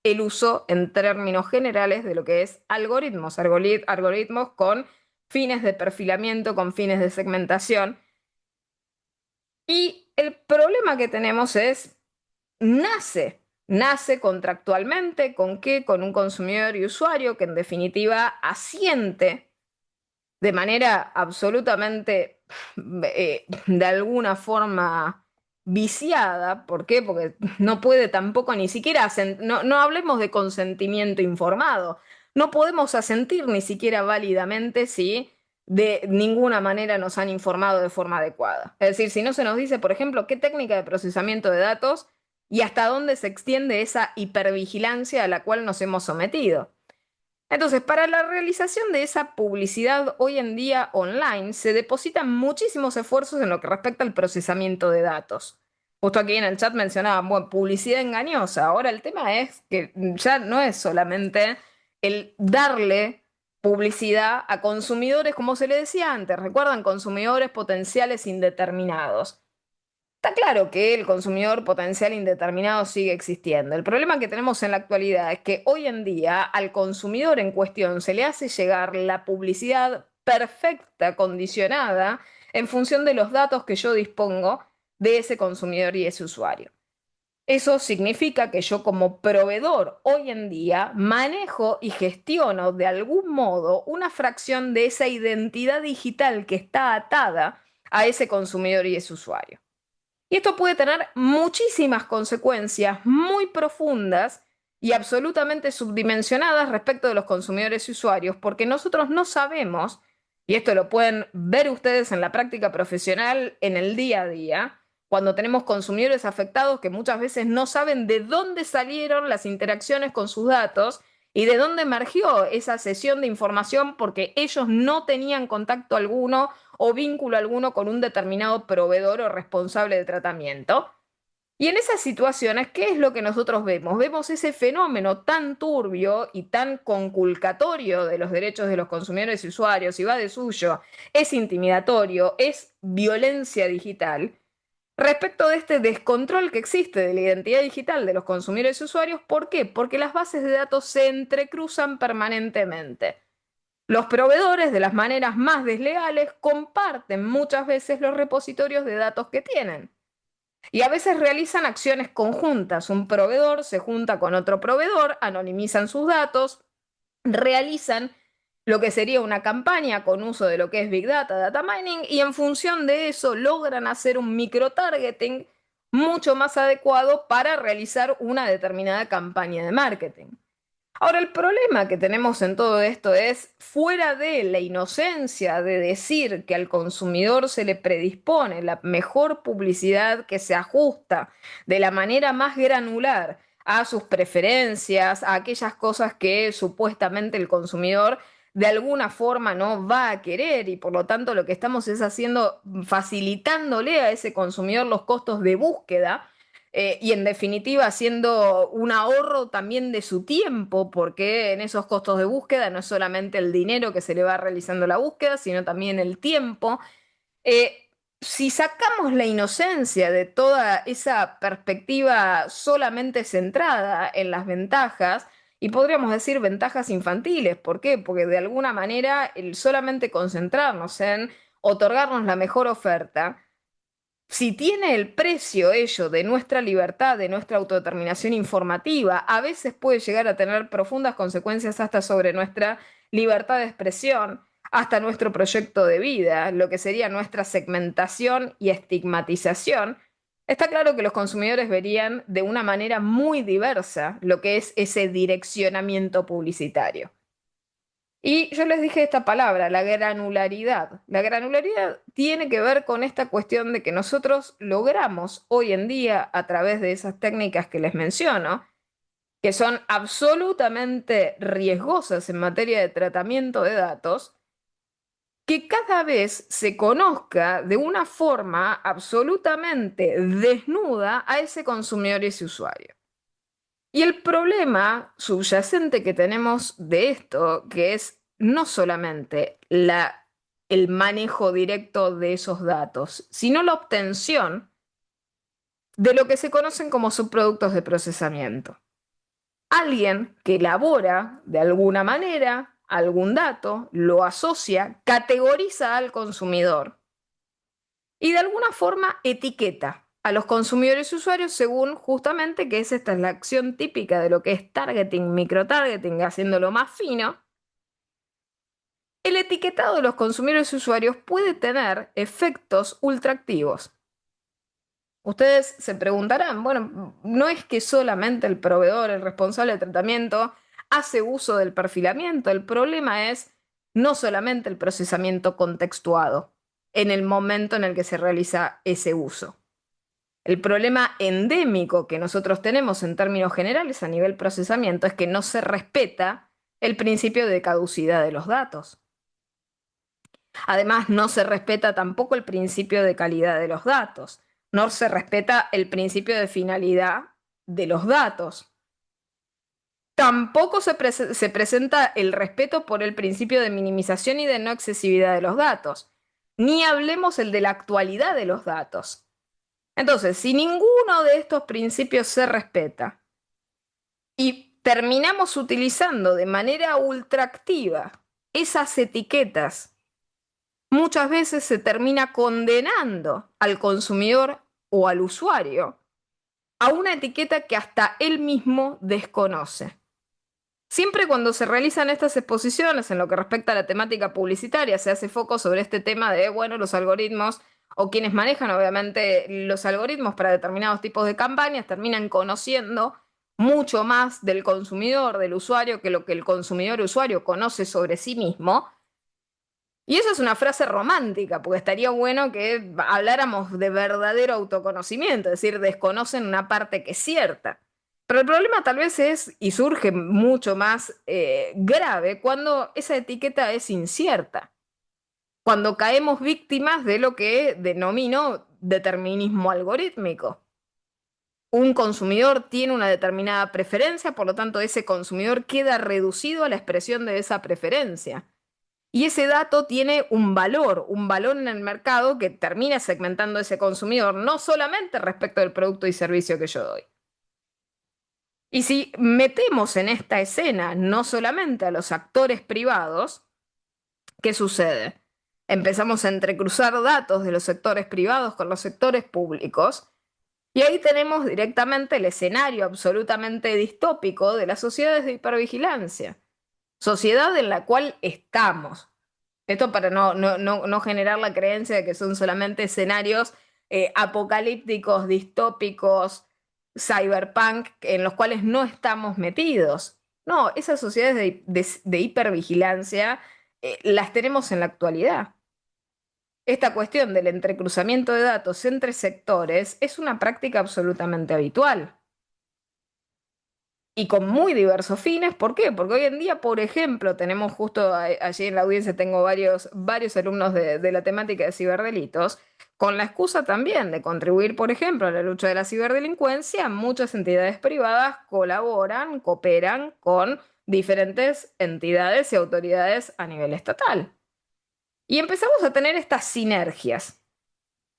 el uso en términos generales de lo que es algoritmos, algoritmos con fines de perfilamiento, con fines de segmentación. Y el problema que tenemos es, nace contractualmente, ¿con qué? Con un consumidor y usuario que en definitiva asiente de manera absolutamente, de alguna forma viciada. ¿Por qué? Porque no puede tampoco ni siquiera, no hablemos de consentimiento informado, no podemos asentir ni siquiera válidamente si de ninguna manera nos han informado de forma adecuada. Es decir, si no se nos dice, por ejemplo, qué técnica de procesamiento de datos y hasta dónde se extiende esa hipervigilancia a la cual nos hemos sometido. Entonces, para la realización de esa publicidad hoy en día online, se depositan muchísimos esfuerzos en lo que respecta al procesamiento de datos. Justo aquí en el chat mencionaban, bueno, publicidad engañosa. Ahora el tema es que ya no es solamente el darle publicidad a consumidores, como se le decía antes, recuerdan, consumidores potenciales indeterminados. Está claro que el consumidor potencial indeterminado sigue existiendo. El problema que tenemos en la actualidad es que hoy en día al consumidor en cuestión se le hace llegar la publicidad perfecta, condicionada, en función de los datos que yo dispongo de ese consumidor y ese usuario. Eso significa que yo como proveedor hoy en día manejo y gestiono de algún modo una fracción de esa identidad digital que está atada a ese consumidor y ese usuario. Y esto puede tener muchísimas consecuencias muy profundas y absolutamente subdimensionadas respecto de los consumidores y usuarios, porque nosotros no sabemos, y esto lo pueden ver ustedes en la práctica profesional en el día a día, cuando tenemos consumidores afectados que muchas veces no saben de dónde salieron las interacciones con sus datos y de dónde emergió esa sesión de información porque ellos no tenían contacto alguno o vínculo alguno con un determinado proveedor o responsable de tratamiento. Y en esas situaciones, ¿qué es lo que nosotros vemos? Vemos ese fenómeno tan turbio y tan conculcatorio de los derechos de los consumidores y usuarios, y va de suyo, es intimidatorio, es violencia digital, respecto de este descontrol que existe de la identidad digital de los consumidores y usuarios. ¿Por qué? Porque las bases de datos se entrecruzan permanentemente. Los proveedores, de las maneras más desleales, comparten muchas veces los repositorios de datos que tienen. Y a veces realizan acciones conjuntas. Un proveedor se junta con otro proveedor, anonimizan sus datos, realizan lo que sería una campaña con uso de lo que es Big Data, Data Mining, y en función de eso logran hacer un microtargeting mucho más adecuado para realizar una determinada campaña de marketing. Ahora, el problema que tenemos en todo esto es, fuera de la inocencia de decir que al consumidor se le predispone la mejor publicidad que se ajusta de la manera más granular a sus preferencias, a aquellas cosas que supuestamente el consumidor de alguna forma no va a querer y por lo tanto lo que estamos es haciendo, facilitándole a ese consumidor los costos de búsqueda y en definitiva haciendo un ahorro también de su tiempo, porque en esos costos de búsqueda no es solamente el dinero que se le va realizando la búsqueda, sino también el tiempo. Si sacamos la inocencia de toda esa perspectiva solamente centrada en las ventajas, y podríamos decir ventajas infantiles, ¿por qué? Porque de alguna manera el solamente concentrarnos en otorgarnos la mejor oferta, si tiene el precio ello de nuestra libertad, de nuestra autodeterminación informativa, a veces puede llegar a tener profundas consecuencias hasta sobre nuestra libertad de expresión, hasta nuestro proyecto de vida, lo que sería nuestra segmentación y estigmatización. Está claro que los consumidores verían de una manera muy diversa lo que es ese direccionamiento publicitario. Y yo les dije esta palabra, la granularidad. La granularidad tiene que ver con esta cuestión de que nosotros logramos hoy en día, a través de esas técnicas que les menciono, que son absolutamente riesgosas en materia de tratamiento de datos, que cada vez se conozca de una forma absolutamente desnuda a ese consumidor y ese usuario. Y el problema subyacente que tenemos de esto, que es no solamente el manejo directo de esos datos, sino la obtención de lo que se conocen como subproductos de procesamiento. Alguien que elabora de alguna manera algún dato, lo asocia, categoriza al consumidor y de alguna forma etiqueta a los consumidores y usuarios según justamente que esta es la acción típica de lo que es targeting, microtargeting, haciéndolo más fino. El etiquetado de los consumidores y usuarios puede tener efectos ultraactivos. Ustedes se preguntarán, bueno, no es que solamente el proveedor, el responsable de tratamiento, hace uso del perfilamiento, el problema es no solamente el procesamiento contextuado en el momento en el que se realiza ese uso. El problema endémico que nosotros tenemos en términos generales a nivel procesamiento es que no se respeta el principio de caducidad de los datos. Además, no se respeta tampoco el principio de calidad de los datos. No se respeta el principio de finalidad de los datos. Tampoco se presenta el respeto por el principio de minimización y de no excesividad de los datos. Ni hablemos el de la actualidad de los datos. Entonces, si ninguno de estos principios se respeta y terminamos utilizando de manera ultraactiva esas etiquetas, muchas veces se termina condenando al consumidor o al usuario a una etiqueta que hasta él mismo desconoce. Siempre cuando se realizan estas exposiciones en lo que respecta a la temática publicitaria, se hace foco sobre este tema de, bueno, los algoritmos o quienes manejan obviamente los algoritmos para determinados tipos de campañas terminan conociendo mucho más del consumidor, del usuario, que lo que el consumidor usuario conoce sobre sí mismo. Y eso es una frase romántica, porque estaría bueno que habláramos de verdadero autoconocimiento, es decir, desconocen una parte que es cierta. Pero el problema tal vez es, y surge mucho más grave, cuando esa etiqueta es incierta, cuando caemos víctimas de lo que denomino determinismo algorítmico. Un consumidor tiene una determinada preferencia, por lo tanto ese consumidor queda reducido a la expresión de esa preferencia. Y ese dato tiene un valor en el mercado que termina segmentando a ese consumidor, no solamente respecto del producto y servicio que yo doy. Y si metemos en esta escena no solamente a los actores privados, ¿qué sucede? Empezamos a entrecruzar datos de los sectores privados con los sectores públicos y ahí tenemos directamente el escenario absolutamente distópico de las sociedades de hipervigilancia. sociedad en la cual estamos. Esto para no generar la creencia de que son solamente escenarios apocalípticos, distópicos, cyberpunk, en los cuales no estamos metidos. No, esas sociedades de hipervigilancia las tenemos en la actualidad. Esta cuestión del entrecruzamiento de datos entre sectores es una práctica absolutamente habitual y con muy diversos fines. ¿Por qué? Porque hoy en día, por ejemplo, tenemos justo allí en la audiencia, tengo varios alumnos de la temática de ciberdelitos, con la excusa también de contribuir, por ejemplo, a la lucha de la ciberdelincuencia. Muchas entidades privadas colaboran, cooperan con diferentes entidades y autoridades a nivel estatal. Y empezamos a tener estas sinergias.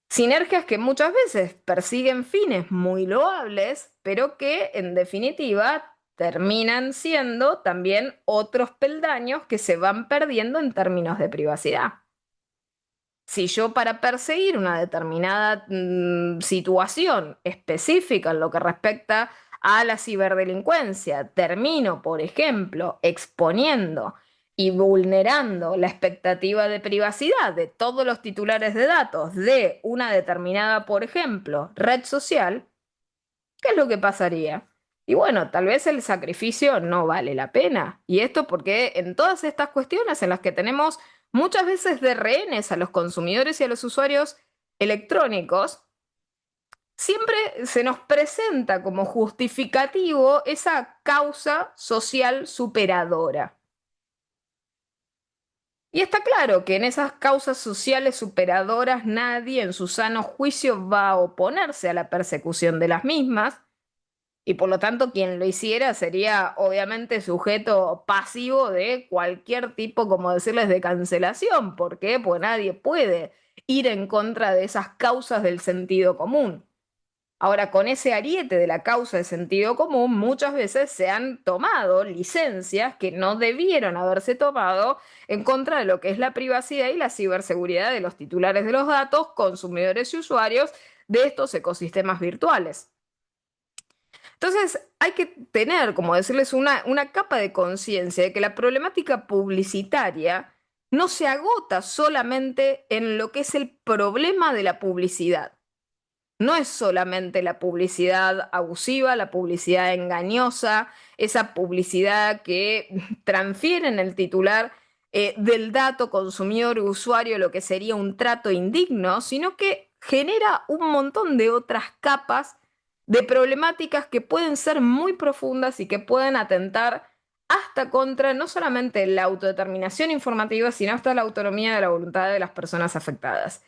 Sinergias que muchas veces persiguen fines muy loables, pero que en definitiva terminan siendo también otros peldaños que se van perdiendo en términos de privacidad. Si yo para perseguir una determinada situación específica en lo que respecta a la ciberdelincuencia, termino, por ejemplo, exponiendo y vulnerando la expectativa de privacidad de todos los titulares de datos de una determinada, por ejemplo, red social, ¿qué es lo que pasaría? Y bueno, tal vez el sacrificio no vale la pena. Y esto porque en todas estas cuestiones en las que tenemos muchas veces de rehenes a los consumidores y a los usuarios electrónicos, siempre se nos presenta como justificativo esa causa social superadora. Y está claro que en esas causas sociales superadoras nadie en su sano juicio va a oponerse a la persecución de las mismas, y por lo tanto quien lo hiciera sería obviamente sujeto pasivo de cualquier tipo, como decirles, de cancelación. ¿Por qué? Pues nadie puede ir en contra de esas causas del sentido común. Ahora, con ese ariete de la causa de sentido común, muchas veces se han tomado licencias que no debieron haberse tomado en contra de lo que es la privacidad y la ciberseguridad de los titulares de los datos, consumidores y usuarios de estos ecosistemas virtuales. Entonces, hay que tener, como decirles, una capa de conciencia de que la problemática publicitaria no se agota solamente en lo que es el problema de la publicidad. No es solamente la publicidad abusiva, la publicidad engañosa, esa publicidad que transfiere en el titular del dato consumidor-usuario lo que sería un trato indigno, sino que genera un montón de otras capas de problemáticas que pueden ser muy profundas y que pueden atentar hasta contra no solamente la autodeterminación informativa, sino hasta la autonomía de la voluntad de las personas afectadas.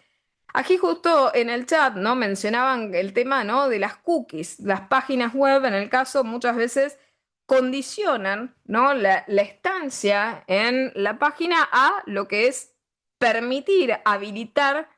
Aquí justo en el chat, ¿no? Mencionaban el tema, ¿no? De las cookies. Las páginas web, en el caso, muchas veces condicionan, ¿no? La estancia en la página a lo que es permitir, habilitar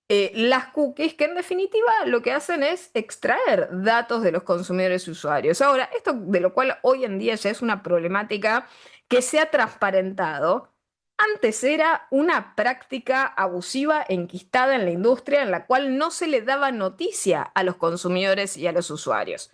las cookies, que en definitiva lo que hacen es extraer datos de los consumidores y usuarios. Ahora, esto de lo cual hoy en día ya es una problemática que se ha transparentado. Antes era una práctica abusiva enquistada en la industria en la cual no se le daba noticia a los consumidores y a los usuarios.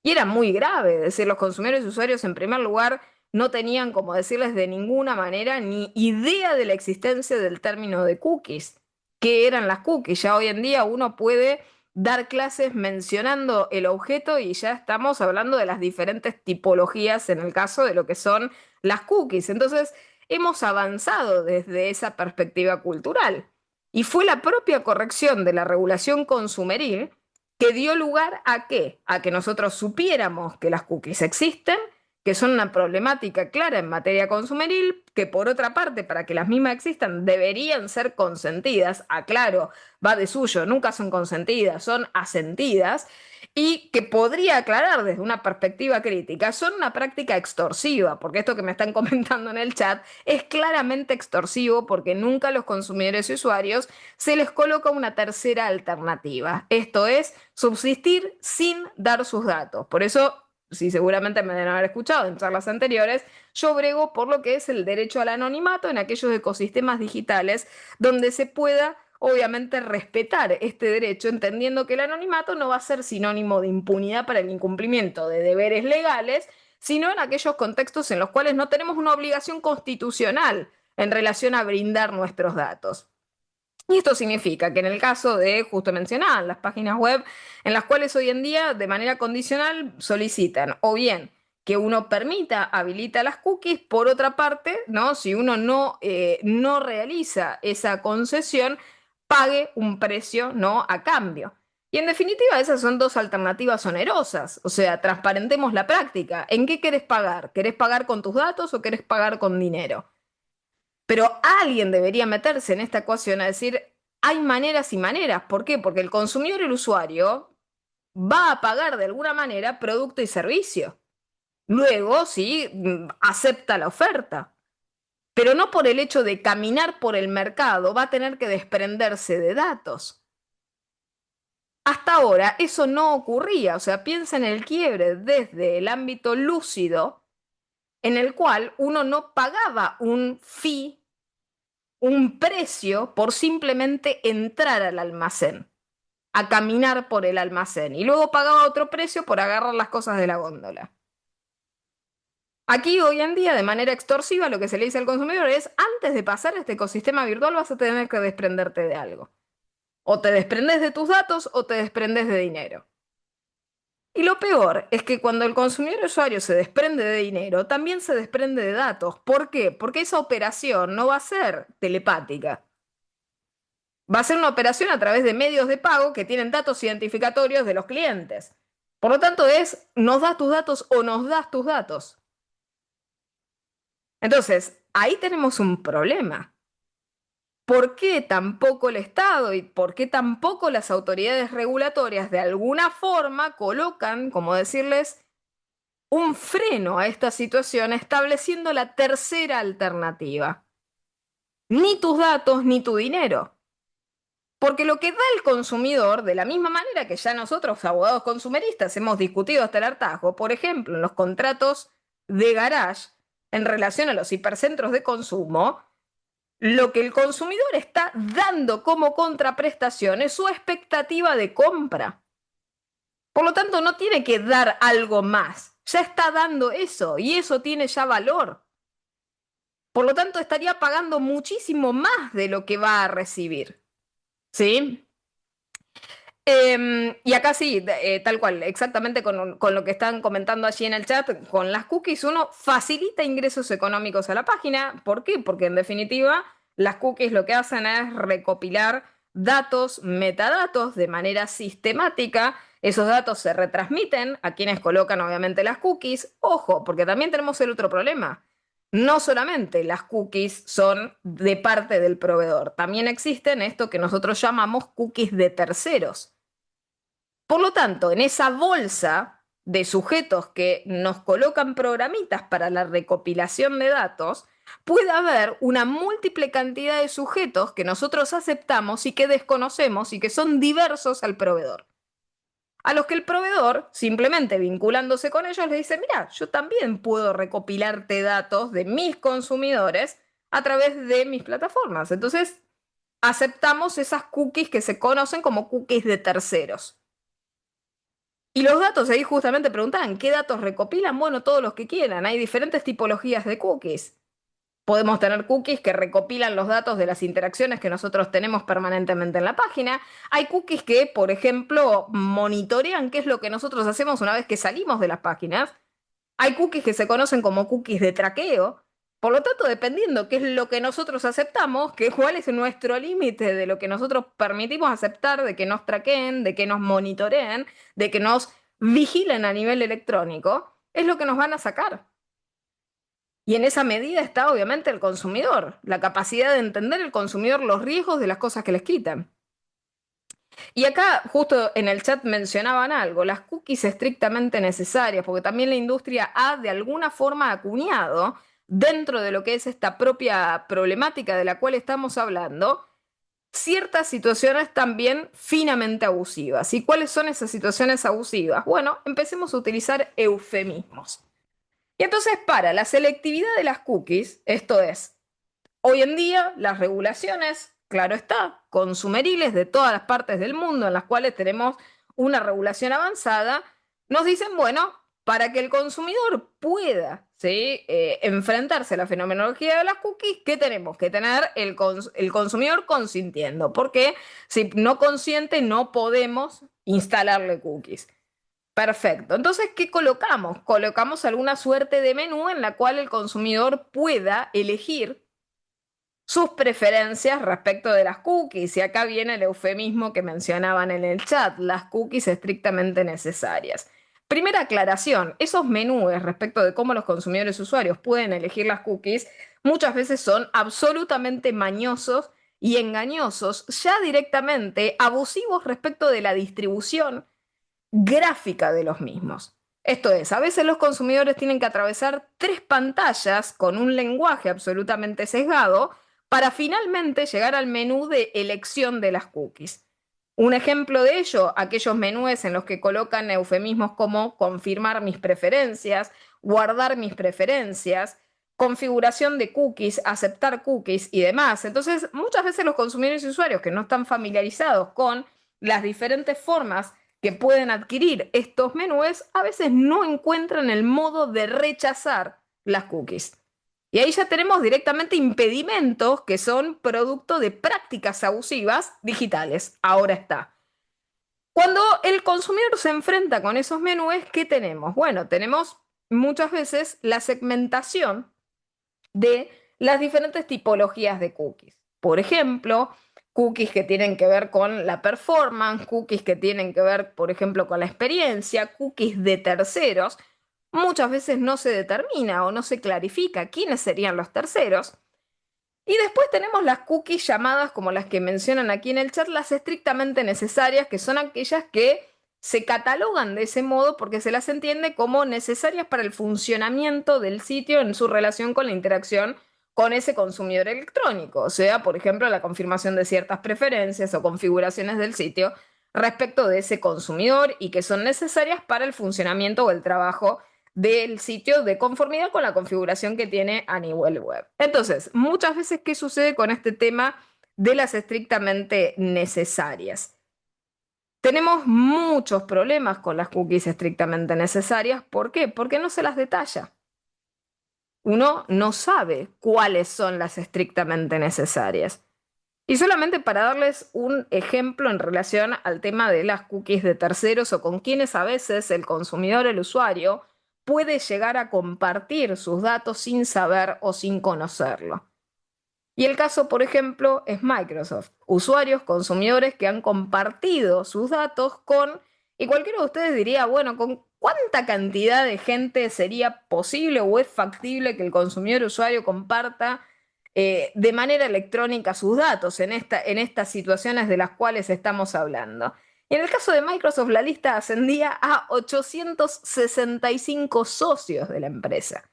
Y era muy grave, es decir, los consumidores y usuarios en primer lugar no tenían, como decirles, de ninguna manera ni idea de la existencia del término de cookies. ¿Qué eran las cookies? Ya hoy en día uno puede dar clases mencionando el objeto y ya estamos hablando de las diferentes tipologías en el caso de lo que son las cookies. Entonces, hemos avanzado desde esa perspectiva cultural. Y fue la propia corrección de la regulación consumeril que dio lugar a qué? A que nosotros supiéramos que las cookies existen, que son una problemática clara en materia consumeril, que por otra parte, para que las mismas existan, deberían ser consentidas, aclaro, va de suyo, nunca son consentidas, son asentidas, y que podría aclarar desde una perspectiva crítica, son una práctica extorsiva, porque esto que me están comentando en el chat es claramente extorsivo porque nunca a los consumidores y usuarios se les coloca una tercera alternativa. Esto es subsistir sin dar sus datos. Por eso, si seguramente me deben haber escuchado en charlas anteriores, yo brego por lo que es el derecho al anonimato en aquellos ecosistemas digitales donde se pueda obviamente respetar este derecho, entendiendo que el anonimato no va a ser sinónimo de impunidad para el incumplimiento de deberes legales, sino en aquellos contextos en los cuales no tenemos una obligación constitucional en relación a brindar nuestros datos. Y esto significa que en el caso de, justo mencionar, las páginas web en las cuales hoy en día de manera condicional solicitan o bien que uno permita, habilita las cookies, por otra parte, ¿no? Si uno no realiza esa concesión, pague un precio, ¿no? A cambio. Y en definitiva, esas son dos alternativas onerosas. O sea, transparentemos la práctica. ¿En qué querés pagar? ¿Querés pagar con tus datos o querés pagar con dinero? Pero alguien debería meterse en esta ecuación a decir, hay maneras y maneras. ¿Por qué? Porque el consumidor y el usuario va a pagar de alguna manera producto y servicio. Luego, sí, acepta la oferta. Pero no por el hecho de caminar por el mercado va a tener que desprenderse de datos. Hasta ahora eso no ocurría. O sea, piensa en el quiebre desde el ámbito lúcido en el cual uno no pagaba un fee, un precio por simplemente entrar al almacén, a caminar por el almacén, y luego pagaba otro precio por agarrar las cosas de la góndola. Aquí hoy en día, de manera extorsiva, lo que se le dice al consumidor es, antes de pasar a este ecosistema virtual vas a tener que desprenderte de algo. O te desprendes de tus datos o te desprendes de dinero. Y lo peor es que cuando el consumidor usuario se desprende de dinero, también se desprende de datos. ¿Por qué? Porque esa operación no va a ser telepática. Va a ser una operación a través de medios de pago que tienen datos identificatorios de los clientes. Por lo tanto, es, ¿nos das tus datos o nos das tus datos? Entonces, ahí tenemos un problema. ¿Por qué tampoco el Estado y por qué tampoco las autoridades regulatorias de alguna forma colocan, como decirles, un freno a esta situación estableciendo la tercera alternativa? Ni tus datos ni tu dinero. Porque lo que da el consumidor, de la misma manera que ya nosotros, abogados consumeristas, hemos discutido hasta el hartazgo, por ejemplo, en los contratos de garage en relación a los hipercentros de consumo, lo que el consumidor está dando como contraprestación es su expectativa de compra. Por lo tanto, no tiene que dar algo más. Ya está dando eso y eso tiene ya valor. Por lo tanto, estaría pagando muchísimo más de lo que va a recibir. ¿Sí? Y acá sí, tal cual, exactamente con lo que están comentando allí en el chat, con las cookies uno facilita ingresos económicos a la página. ¿Por qué? Porque en definitiva las cookies lo que hacen es recopilar datos, metadatos de manera sistemática. Esos datos se retransmiten a quienes colocan obviamente las cookies. Ojo, porque también tenemos el otro problema. No solamente las cookies son de parte del proveedor, también existen esto que nosotros llamamos cookies de terceros. Por lo tanto, en esa bolsa de sujetos que nos colocan programitas para la recopilación de datos, puede haber una múltiple cantidad de sujetos que nosotros aceptamos y que desconocemos y que son diversos al proveedor. A los que el proveedor, simplemente vinculándose con ellos, le dice, mira, yo también puedo recopilarte datos de mis consumidores a través de mis plataformas. Entonces, aceptamos esas cookies que se conocen como cookies de terceros. Y los datos, ahí justamente preguntaban, ¿qué datos recopilan? Bueno, todos los que quieran. Hay diferentes tipologías de cookies. Podemos tener cookies que recopilan los datos de las interacciones que nosotros tenemos permanentemente en la página. Hay cookies que, por ejemplo, monitorean qué es lo que nosotros hacemos una vez que salimos de las páginas. Hay cookies que se conocen como cookies de traqueo. Por lo tanto, dependiendo qué es lo que nosotros aceptamos, cuál es nuestro límite de lo que nosotros permitimos aceptar, de que nos traqueen, de que nos monitoreen, de que nos vigilen a nivel electrónico, es lo que nos van a sacar. Y en esa medida está obviamente el consumidor, la capacidad de entender el consumidor los riesgos de las cosas que les quitan. Y acá justo en el chat mencionaban algo, las cookies estrictamente necesarias, porque también la industria ha de alguna forma acuñado dentro de lo que es esta propia problemática de la cual estamos hablando, ciertas situaciones también finamente abusivas. ¿Y cuáles son esas situaciones abusivas? Bueno, empecemos a utilizar eufemismos. Y entonces para la selectividad de las cookies, esto es, hoy en día las regulaciones, claro está, consumeriles de todas las partes del mundo en las cuales tenemos una regulación avanzada, nos dicen, bueno, para que el consumidor pueda, ¿sí? Enfrentarse a la fenomenología de las cookies, ¿qué tenemos? Que tener el consumidor consintiendo, porque si no consiente no podemos instalarle cookies. Perfecto. Entonces, ¿qué colocamos? Colocamos alguna suerte de menú en la cual el consumidor pueda elegir sus preferencias respecto de las cookies. Y acá viene el eufemismo que mencionaban en el chat, las cookies estrictamente necesarias. Primera aclaración, esos menús respecto de cómo los consumidores usuarios pueden elegir las cookies muchas veces son absolutamente mañosos y engañosos, ya directamente abusivos respecto de la distribución gráfica de los mismos. Esto es, a veces los consumidores tienen que atravesar tres pantallas con un lenguaje absolutamente sesgado para finalmente llegar al menú de elección de las cookies. Un ejemplo de ello, aquellos menús en los que colocan eufemismos como confirmar mis preferencias, guardar mis preferencias, configuración de cookies, aceptar cookies y demás. Entonces, muchas veces los consumidores y usuarios que no están familiarizados con las diferentes formas que pueden adquirir estos menús, a veces no encuentran el modo de rechazar las cookies. Y ahí ya tenemos directamente impedimentos que son producto de prácticas abusivas digitales. Ahora está. Cuando el consumidor se enfrenta con esos menús, ¿qué tenemos? Bueno, tenemos muchas veces la segmentación de las diferentes tipologías de cookies. Por ejemplo, cookies que tienen que ver con la performance, cookies que tienen que ver, por ejemplo, con la experiencia, cookies de terceros. Muchas veces no se determina o no se clarifica quiénes serían los terceros. Y después tenemos las cookies llamadas, como las que mencionan aquí en el chat, las estrictamente necesarias, que son aquellas que se catalogan de ese modo porque se las entiende como necesarias para el funcionamiento del sitio en su relación con la interacción con ese consumidor electrónico. O sea, por ejemplo, la confirmación de ciertas preferencias o configuraciones del sitio respecto de ese consumidor y que son necesarias para el funcionamiento o el trabajo del sitio de conformidad con la configuración que tiene a nivel web. Entonces, muchas veces, ¿qué sucede con este tema de las estrictamente necesarias? Tenemos muchos problemas con las cookies estrictamente necesarias. ¿Por qué? Porque no se las detalla. Uno no sabe cuáles son las estrictamente necesarias. Y solamente para darles un ejemplo en relación al tema de las cookies de terceros o con quienes a veces el consumidor, el usuario, puede llegar a compartir sus datos sin saber o sin conocerlo. Y el caso, por ejemplo, es Microsoft. Usuarios, consumidores que han compartido sus datos con, y cualquiera de ustedes diría, bueno, ¿con cuánta cantidad de gente sería posible o es factible que el consumidor usuario comparta de manera electrónica sus datos en estas situaciones de las cuales estamos hablando? Y en el caso de Microsoft, la lista ascendía a 865 socios de la empresa.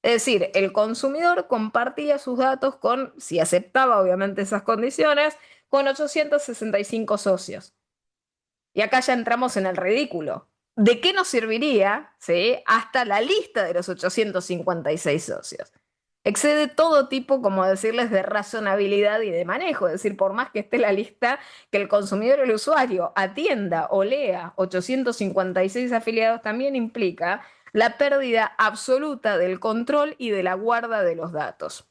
Es decir, el consumidor compartía sus datos con, si aceptaba obviamente esas condiciones, con 865 socios. Y acá ya entramos en el ridículo. ¿De qué nos serviría, ¿sí?, hasta la lista de los 856 socios? Excede todo tipo, como decirles, de razonabilidad y de manejo. Es decir, por más que esté la lista, que el consumidor o el usuario atienda o lea 856 afiliados también implica la pérdida absoluta del control y de la guarda de los datos.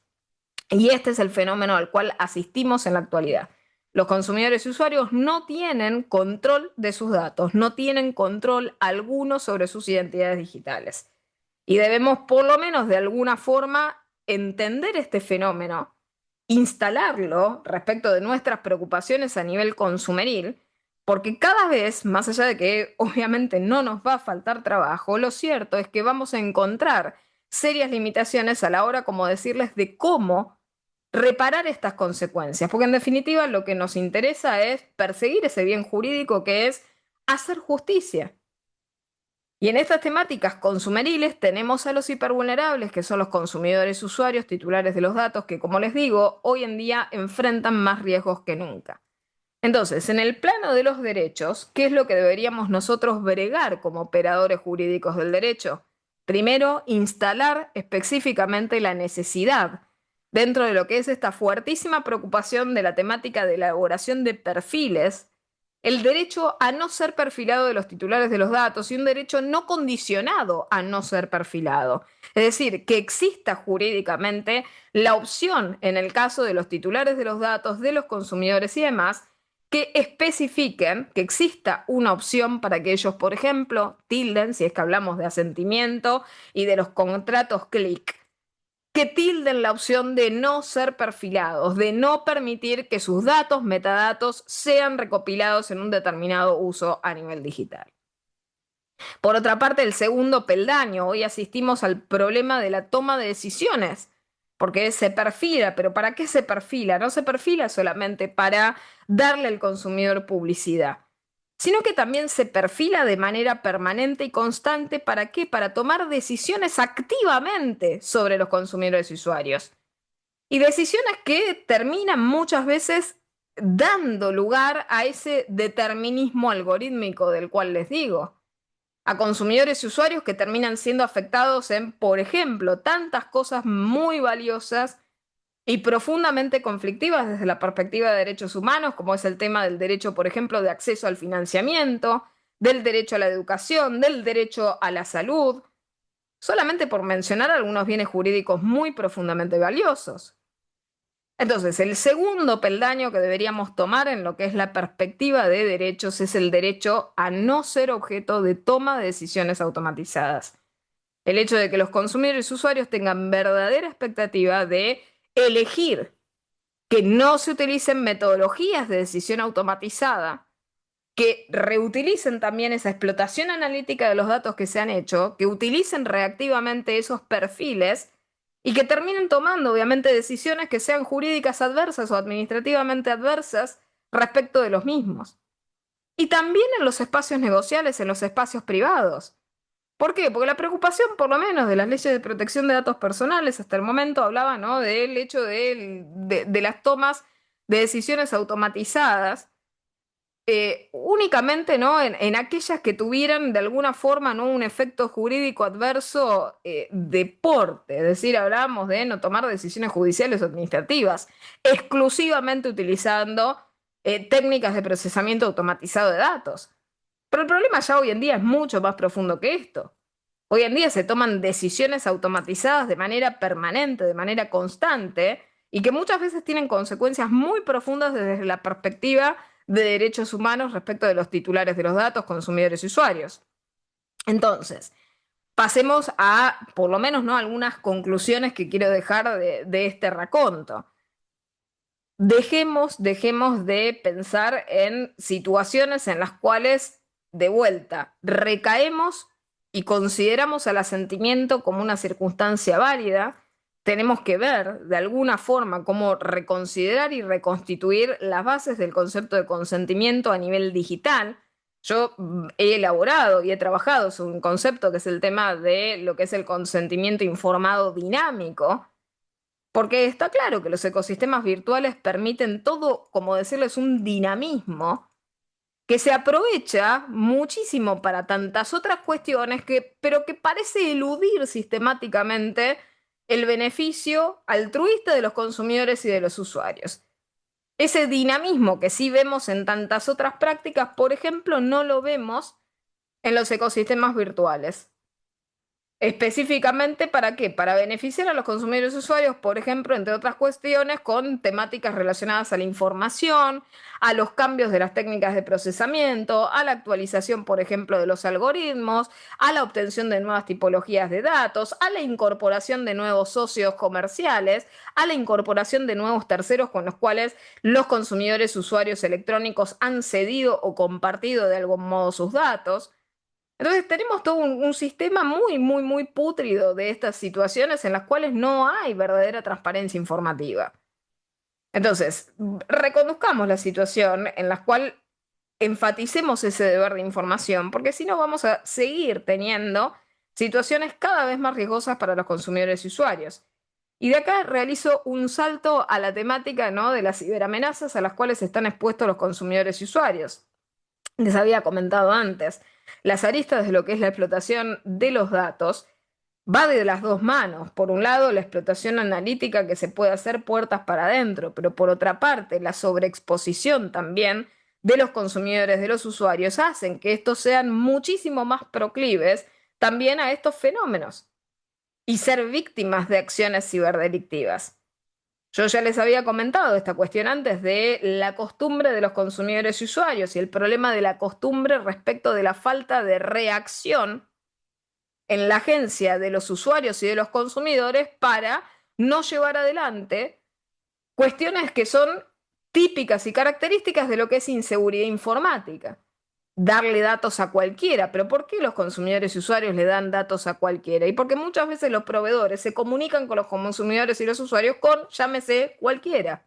Y este es el fenómeno al cual asistimos en la actualidad. Los consumidores y usuarios no tienen control de sus datos, no tienen control alguno sobre sus identidades digitales. Y debemos, por lo menos de alguna forma, entender este fenómeno, instalarlo respecto de nuestras preocupaciones a nivel consumeril, porque cada vez, más allá de que obviamente no nos va a faltar trabajo, lo cierto es que vamos a encontrar serias limitaciones a la hora, como decirles, de cómo reparar estas consecuencias, porque en definitiva lo que nos interesa es perseguir ese bien jurídico que es hacer justicia. Y en estas temáticas consumeriles tenemos a los hipervulnerables, que son los consumidores usuarios titulares de los datos, que como les digo, hoy en día enfrentan más riesgos que nunca. Entonces, en el plano de los derechos, ¿qué es lo que deberíamos nosotros bregar como operadores jurídicos del derecho? Primero, instalar específicamente la necesidad dentro de lo que es esta fuertísima preocupación de la temática de elaboración de perfiles el derecho a no ser perfilado de los titulares de los datos y un derecho no condicionado a no ser perfilado. Es decir, que exista jurídicamente la opción, en el caso de los titulares de los datos, de los consumidores y demás, que especifiquen que exista una opción para que ellos, por ejemplo, tilden, si es que hablamos de asentimiento y de los contratos clic, que tilden la opción de no ser perfilados, de no permitir que sus datos, metadatos, sean recopilados en un determinado uso a nivel digital. Por otra parte, el segundo peldaño, hoy asistimos al problema de la toma de decisiones, porque se perfila, pero ¿para qué se perfila? No se perfila solamente para darle al consumidor publicidad, sino que también se perfila de manera permanente y constante. ¿Para qué? Para tomar decisiones activamente sobre los consumidores y usuarios. Y decisiones que terminan muchas veces dando lugar a ese determinismo algorítmico del cual les digo, a consumidores y usuarios que terminan siendo afectados en, por ejemplo, tantas cosas muy valiosas y profundamente conflictivas desde la perspectiva de derechos humanos, como es el tema del derecho, por ejemplo, de acceso al financiamiento, del derecho a la educación, del derecho a la salud, solamente por mencionar algunos bienes jurídicos muy profundamente valiosos. Entonces, el segundo peldaño que deberíamos tomar en lo que es la perspectiva de derechos es el derecho a no ser objeto de toma de decisiones automatizadas. El hecho de que los consumidores y usuarios tengan verdadera expectativa de elegir, que no se utilicen metodologías de decisión automatizada, que reutilicen también esa explotación analítica de los datos que se han hecho, que utilicen reactivamente esos perfiles y que terminen tomando, obviamente, decisiones que sean jurídicas adversas o administrativamente adversas respecto de los mismos. Y también en los espacios negociales, en los espacios privados. ¿Por qué? Porque la preocupación, por lo menos, de las leyes de protección de datos personales hasta el momento hablaba, ¿no?, del hecho de las tomas de decisiones automatizadas, únicamente, ¿no?, en aquellas que tuvieran de alguna forma, ¿no?, un efecto jurídico adverso de porte. Es decir, hablábamos de no tomar decisiones judiciales o administrativas, exclusivamente utilizando técnicas de procesamiento automatizado de datos. Pero el problema ya hoy en día es mucho más profundo que esto. Hoy en día se toman decisiones automatizadas de manera permanente, de manera constante, y que muchas veces tienen consecuencias muy profundas desde la perspectiva de derechos humanos respecto de los titulares de los datos, consumidores y usuarios. Entonces, pasemos a, por lo menos, ¿no?, algunas conclusiones que quiero dejar de este raconto. Dejemos de pensar en situaciones en las cuales, de vuelta, recaemos y consideramos al asentimiento como una circunstancia válida. Tenemos que ver de alguna forma cómo reconsiderar y reconstituir las bases del concepto de consentimiento a nivel digital. Yo he elaborado y he trabajado sobre un concepto que es el tema de lo que es el consentimiento informado dinámico, porque está claro que los ecosistemas virtuales permiten todo, como decirles, un dinamismo que se aprovecha muchísimo para tantas otras cuestiones, pero que parece eludir sistemáticamente el beneficio altruista de los consumidores y de los usuarios. Ese dinamismo que sí vemos en tantas otras prácticas, por ejemplo, no lo vemos en los ecosistemas virtuales. Específicamente, ¿para qué? Para beneficiar a los consumidores y usuarios, por ejemplo, entre otras cuestiones, con temáticas relacionadas a la información, a los cambios de las técnicas de procesamiento, a la actualización, por ejemplo, de los algoritmos, a la obtención de nuevas tipologías de datos, a la incorporación de nuevos socios comerciales, a la incorporación de nuevos terceros con los cuales los consumidores y usuarios electrónicos han cedido o compartido de algún modo sus datos. Entonces tenemos todo un sistema muy, muy, muy pútrido de estas situaciones en las cuales no hay verdadera transparencia informativa. Entonces, reconduzcamos la situación en la cual enfaticemos ese deber de información, porque si no vamos a seguir teniendo situaciones cada vez más riesgosas para los consumidores y usuarios. Y de acá realizo un salto a la temática, ¿no?, de las ciberamenazas a las cuales están expuestos los consumidores y usuarios. Les había comentado antes, las aristas de lo que es la explotación de los datos va de las dos manos. Por un lado, la explotación analítica que se puede hacer puertas para adentro, pero por otra parte, la sobreexposición también de los consumidores, de los usuarios, hacen que estos sean muchísimo más proclives también a estos fenómenos y ser víctimas de acciones ciberdelictivas. Yo ya les había comentado esta cuestión antes de la costumbre de los consumidores y usuarios y el problema de la costumbre respecto de la falta de reacción en la agencia de los usuarios y de los consumidores para no llevar adelante cuestiones que son típicas y características de lo que es inseguridad informática. Darle datos a cualquiera, pero ¿por qué los consumidores y usuarios le dan datos a cualquiera? Y porque muchas veces los proveedores se comunican con los consumidores y los usuarios con, llámese, cualquiera.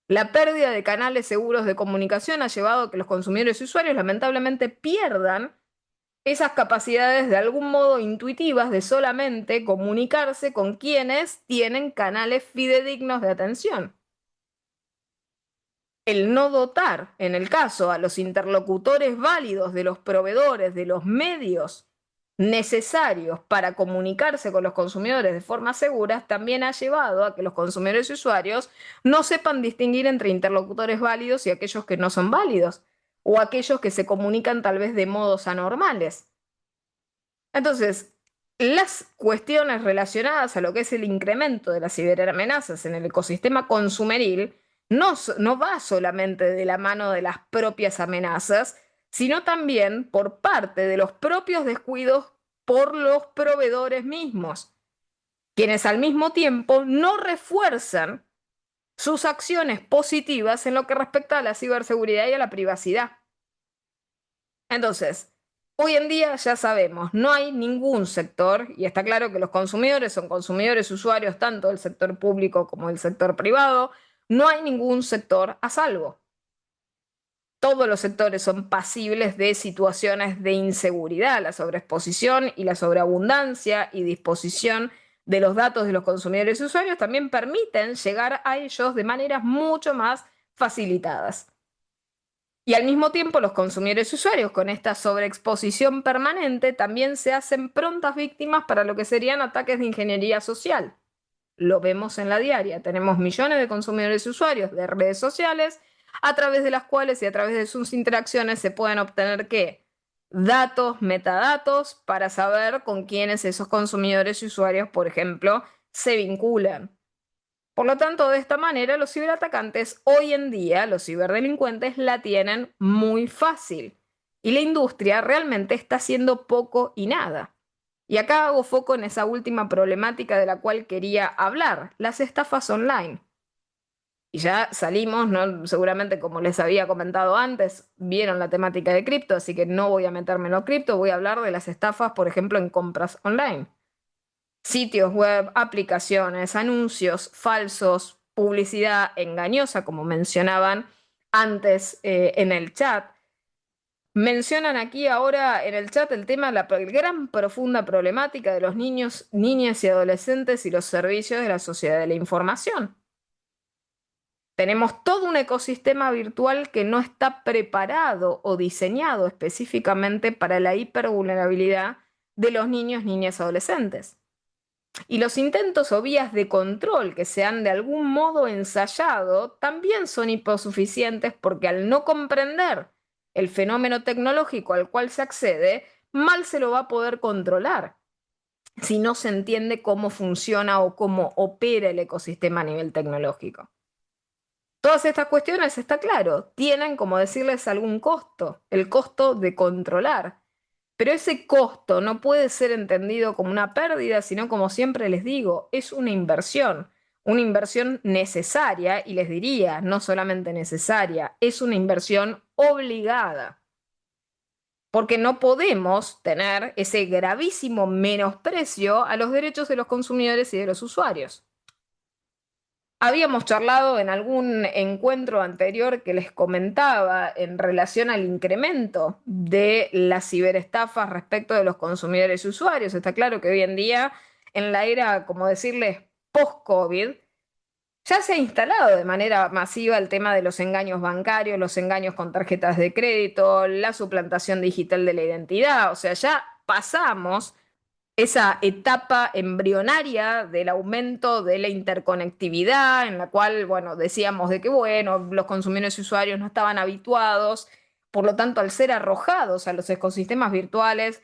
La pérdida de canales seguros de comunicación ha llevado a que los consumidores y usuarios lamentablemente pierdan esas capacidades de algún modo intuitivas de solamente comunicarse con quienes tienen canales fidedignos de atención. El no dotar, en el caso, a los interlocutores válidos de los proveedores, de los medios necesarios para comunicarse con los consumidores de forma segura, también ha llevado a que los consumidores y usuarios no sepan distinguir entre interlocutores válidos y aquellos que no son válidos, o aquellos que se comunican tal vez de modos anormales. Entonces, las cuestiones relacionadas a lo que es el incremento de las ciberamenazas en el ecosistema consumeril no va solamente de la mano de las propias amenazas, sino también por parte de los propios descuidos por los proveedores mismos, quienes al mismo tiempo no refuerzan sus acciones positivas en lo que respecta a la ciberseguridad y a la privacidad. Entonces, hoy en día ya sabemos, no hay ningún sector, y está claro que los consumidores son consumidores, usuarios, tanto del sector público como del sector privado, no hay ningún sector a salvo. Todos los sectores son pasibles de situaciones de inseguridad, la sobreexposición y la sobreabundancia y disposición de los datos de los consumidores y usuarios también permiten llegar a ellos de maneras mucho más facilitadas. Y al mismo tiempo los consumidores y usuarios con esta sobreexposición permanente también se hacen prontas víctimas para lo que serían ataques de ingeniería social. Lo vemos en la diaria. Tenemos millones de consumidores y usuarios de redes sociales a través de las cuales y a través de sus interacciones se pueden obtener ¿qué? Datos, metadatos para saber con quiénes esos consumidores y usuarios, por ejemplo, se vinculan. Por lo tanto, de esta manera, los ciberatacantes hoy en día, los ciberdelincuentes, la tienen muy fácil. Y la industria realmente está haciendo poco y nada. Y acá hago foco en esa última problemática de la cual quería hablar, las estafas online. Y ya salimos, ¿no? Seguramente como les había comentado antes, vieron la temática de cripto, así que no voy a meterme en lo cripto, voy a hablar de las estafas, por ejemplo, en compras online. Sitios web, aplicaciones, anuncios falsos, publicidad engañosa, como mencionaban antes en el chat. Mencionan aquí ahora en el chat el tema de la gran profunda problemática de los niños, niñas y adolescentes y los servicios de la sociedad de la información. Tenemos todo un ecosistema virtual que no está preparado o diseñado específicamente para la hipervulnerabilidad de los niños, niñas y adolescentes. Y los intentos o vías de control que se han de algún modo ensayado también son hiposuficientes porque al no comprender el fenómeno tecnológico al cual se accede, mal se lo va a poder controlar si no se entiende cómo funciona o cómo opera el ecosistema a nivel tecnológico. Todas estas cuestiones, está claro, tienen, como decirles, algún costo, el costo de controlar. Pero ese costo no puede ser entendido como una pérdida, sino como siempre les digo, es una inversión necesaria, y les diría, no solamente necesaria, es una inversión obligada. Porque no podemos tener ese gravísimo menosprecio a los derechos de los consumidores y de los usuarios. Habíamos charlado en algún encuentro anterior que les comentaba en relación al incremento de las ciberestafas respecto de los consumidores y usuarios. Está claro que hoy en día, en la era, como decirles, post-COVID, ya se ha instalado de manera masiva el tema de los engaños bancarios, los engaños con tarjetas de crédito, la suplantación digital de la identidad. O sea, ya pasamos esa etapa embrionaria del aumento de la interconectividad, en la cual, bueno, decíamos de que, bueno, los consumidores y usuarios no estaban habituados, por lo tanto, al ser arrojados a los ecosistemas virtuales,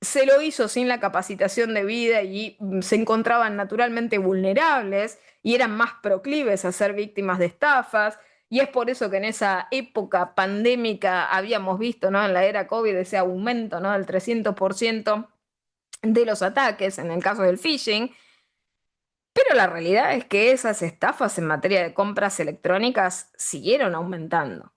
se lo hizo sin la capacitación debida y se encontraban naturalmente vulnerables y eran más proclives a ser víctimas de estafas. Y es por eso que en esa época pandémica habíamos visto, ¿no? En la era COVID ese aumento, ¿no? Del 300% de los ataques, en el caso del phishing. Pero la realidad es que esas estafas en materia de compras electrónicas siguieron aumentando.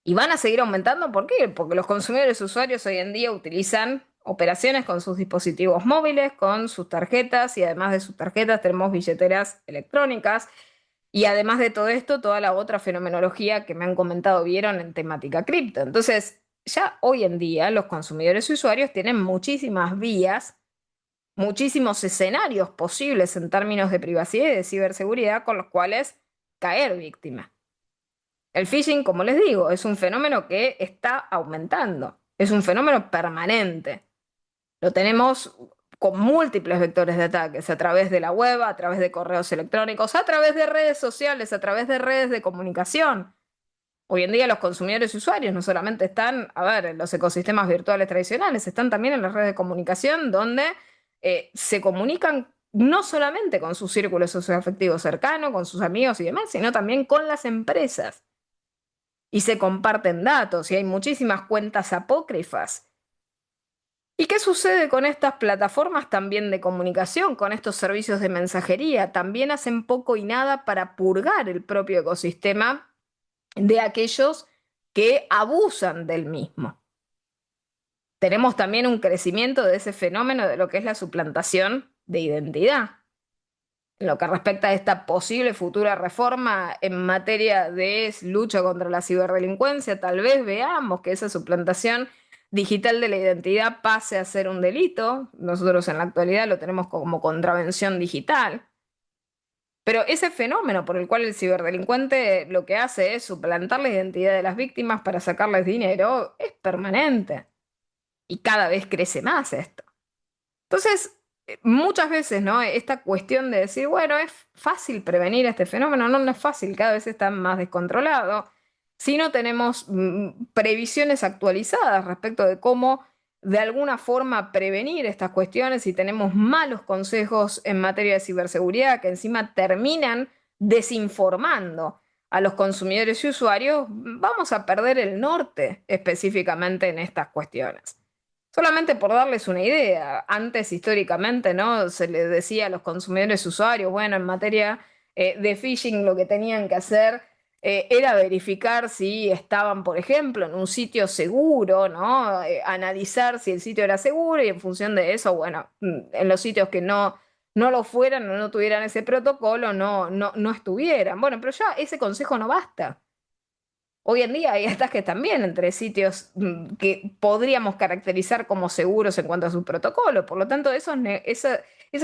Y van a seguir aumentando, ¿por qué? Porque los consumidores usuarios hoy en día utilizan operaciones con sus dispositivos móviles, con sus tarjetas, y además de sus tarjetas tenemos billeteras electrónicas. Y además de todo esto, toda la otra fenomenología que me han comentado vieron en temática cripto. Entonces, ya hoy en día los consumidores y usuarios tienen muchísimas vías, muchísimos escenarios posibles en términos de privacidad y de ciberseguridad con los cuales caer víctima. El phishing, como les digo, es un fenómeno que está aumentando, es un fenómeno permanente. Lo tenemos con múltiples vectores de ataques, a través de la web, a través de correos electrónicos, a través de redes sociales, a través de redes de comunicación. Hoy en día los consumidores y usuarios no solamente están, a ver, en los ecosistemas virtuales tradicionales, están también en las redes de comunicación donde se comunican no solamente con su círculo socioafectivo cercano, con sus amigos y demás, sino también con las empresas. Y se comparten datos y hay muchísimas cuentas apócrifas. ¿Y qué sucede con estas plataformas también de comunicación, con estos servicios de mensajería? También hacen poco y nada para purgar el propio ecosistema de aquellos que abusan del mismo. Tenemos también un crecimiento de ese fenómeno de lo que es la suplantación de identidad. En lo que respecta a esta posible futura reforma en materia de lucha contra la ciberdelincuencia, tal vez veamos que esa suplantación digital de la identidad pase a ser un delito. Nosotros en la actualidad lo tenemos como contravención digital. Pero ese fenómeno por el cual el ciberdelincuente lo que hace es suplantar la identidad de las víctimas para sacarles dinero es permanente. Y cada vez crece más esto. Entonces, muchas veces, ¿no? Esta cuestión de decir, bueno, es fácil prevenir este fenómeno, no, no es fácil, cada vez está más descontrolado. Si no tenemos previsiones actualizadas respecto de cómo de alguna forma prevenir estas cuestiones y tenemos malos consejos en materia de ciberseguridad que encima terminan desinformando a los consumidores y usuarios, vamos a perder el norte específicamente en estas cuestiones. Solamente por darles una idea, antes históricamente, ¿no? Se les decía a los consumidores usuarios, bueno, en materia de phishing lo que tenían que hacer era verificar si estaban, por ejemplo, en un sitio seguro, ¿no? Analizar si el sitio era seguro y en función de eso, bueno, en los sitios que no lo fueran o no tuvieran ese protocolo, no estuvieran. Bueno, pero ya ese consejo no basta. Hoy en día hay ataques también entre sitios que podríamos caracterizar como seguros en cuanto a su protocolo. Por lo tanto, esa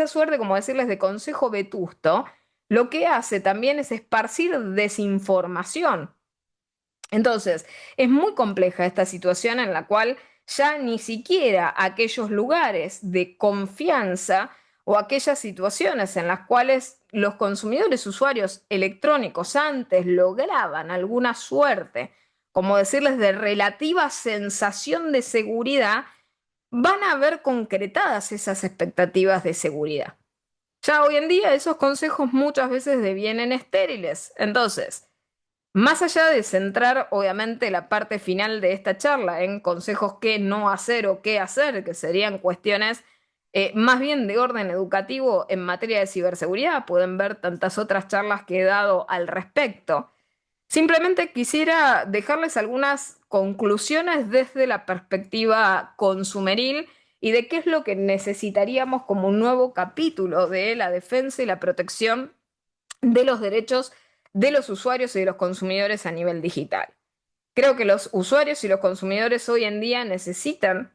suerte, como decirles, de consejo vetusto, lo que hace también es esparcir desinformación. Entonces, es muy compleja esta situación en la cual ya ni siquiera aquellos lugares de confianza o aquellas situaciones en las cuales los consumidores usuarios electrónicos antes lograban alguna suerte, como decirles, de relativa sensación de seguridad, van a ver concretadas esas expectativas de seguridad. Ya hoy en día esos consejos muchas veces devienen estériles. Entonces, más allá de centrar, obviamente, la parte final de esta charla en consejos qué no hacer o qué hacer, que serían cuestiones más bien de orden educativo en materia de ciberseguridad, pueden ver tantas otras charlas que he dado al respecto. Simplemente quisiera dejarles algunas conclusiones desde la perspectiva consumeril y de qué es lo que necesitaríamos como un nuevo capítulo de la defensa y la protección de los derechos de los usuarios y de los consumidores a nivel digital. Creo que los usuarios y los consumidores hoy en día necesitan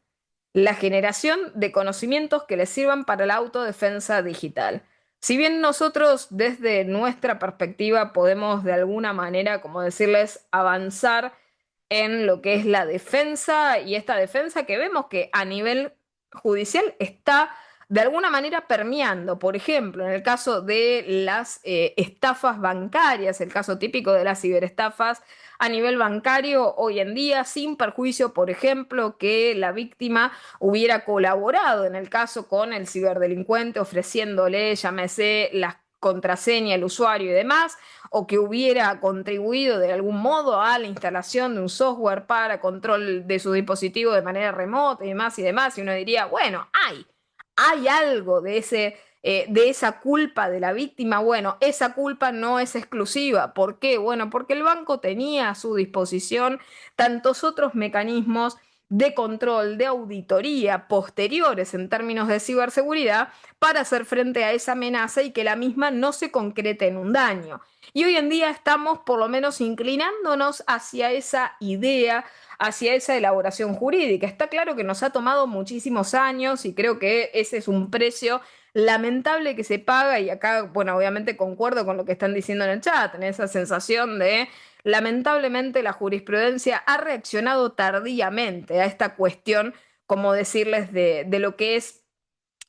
la generación de conocimientos que les sirvan para la autodefensa digital. Si bien nosotros desde nuestra perspectiva podemos de alguna manera, como decirles, avanzar en lo que es la defensa y esta defensa que vemos que a nivel judicial está de alguna manera permeando. Por ejemplo, en el caso de las estafas bancarias, el caso típico de las ciberestafas a nivel bancario hoy en día, sin perjuicio, por ejemplo, que la víctima hubiera colaborado en el caso con el ciberdelincuente ofreciéndole, llámese, las contraseña, el usuario y demás, o que hubiera contribuido de algún modo a la instalación de un software para control de su dispositivo de manera remota y demás, y uno diría, bueno, hay algo de de esa culpa de la víctima. Bueno, esa culpa no es exclusiva. ¿Por qué? Bueno, porque el banco tenía a su disposición tantos otros mecanismos de control, de auditoría posteriores en términos de ciberseguridad para hacer frente a esa amenaza y que la misma no se concrete en un daño. Y hoy en día estamos por lo menos inclinándonos hacia esa idea, hacia esa elaboración jurídica. Está claro que nos ha tomado muchísimos años y creo que ese es un precio lamentable que se paga y acá, bueno, obviamente concuerdo con lo que están diciendo en el chat, en esa sensación de lamentablemente la jurisprudencia ha reaccionado tardíamente a esta cuestión, como decirles, de lo que es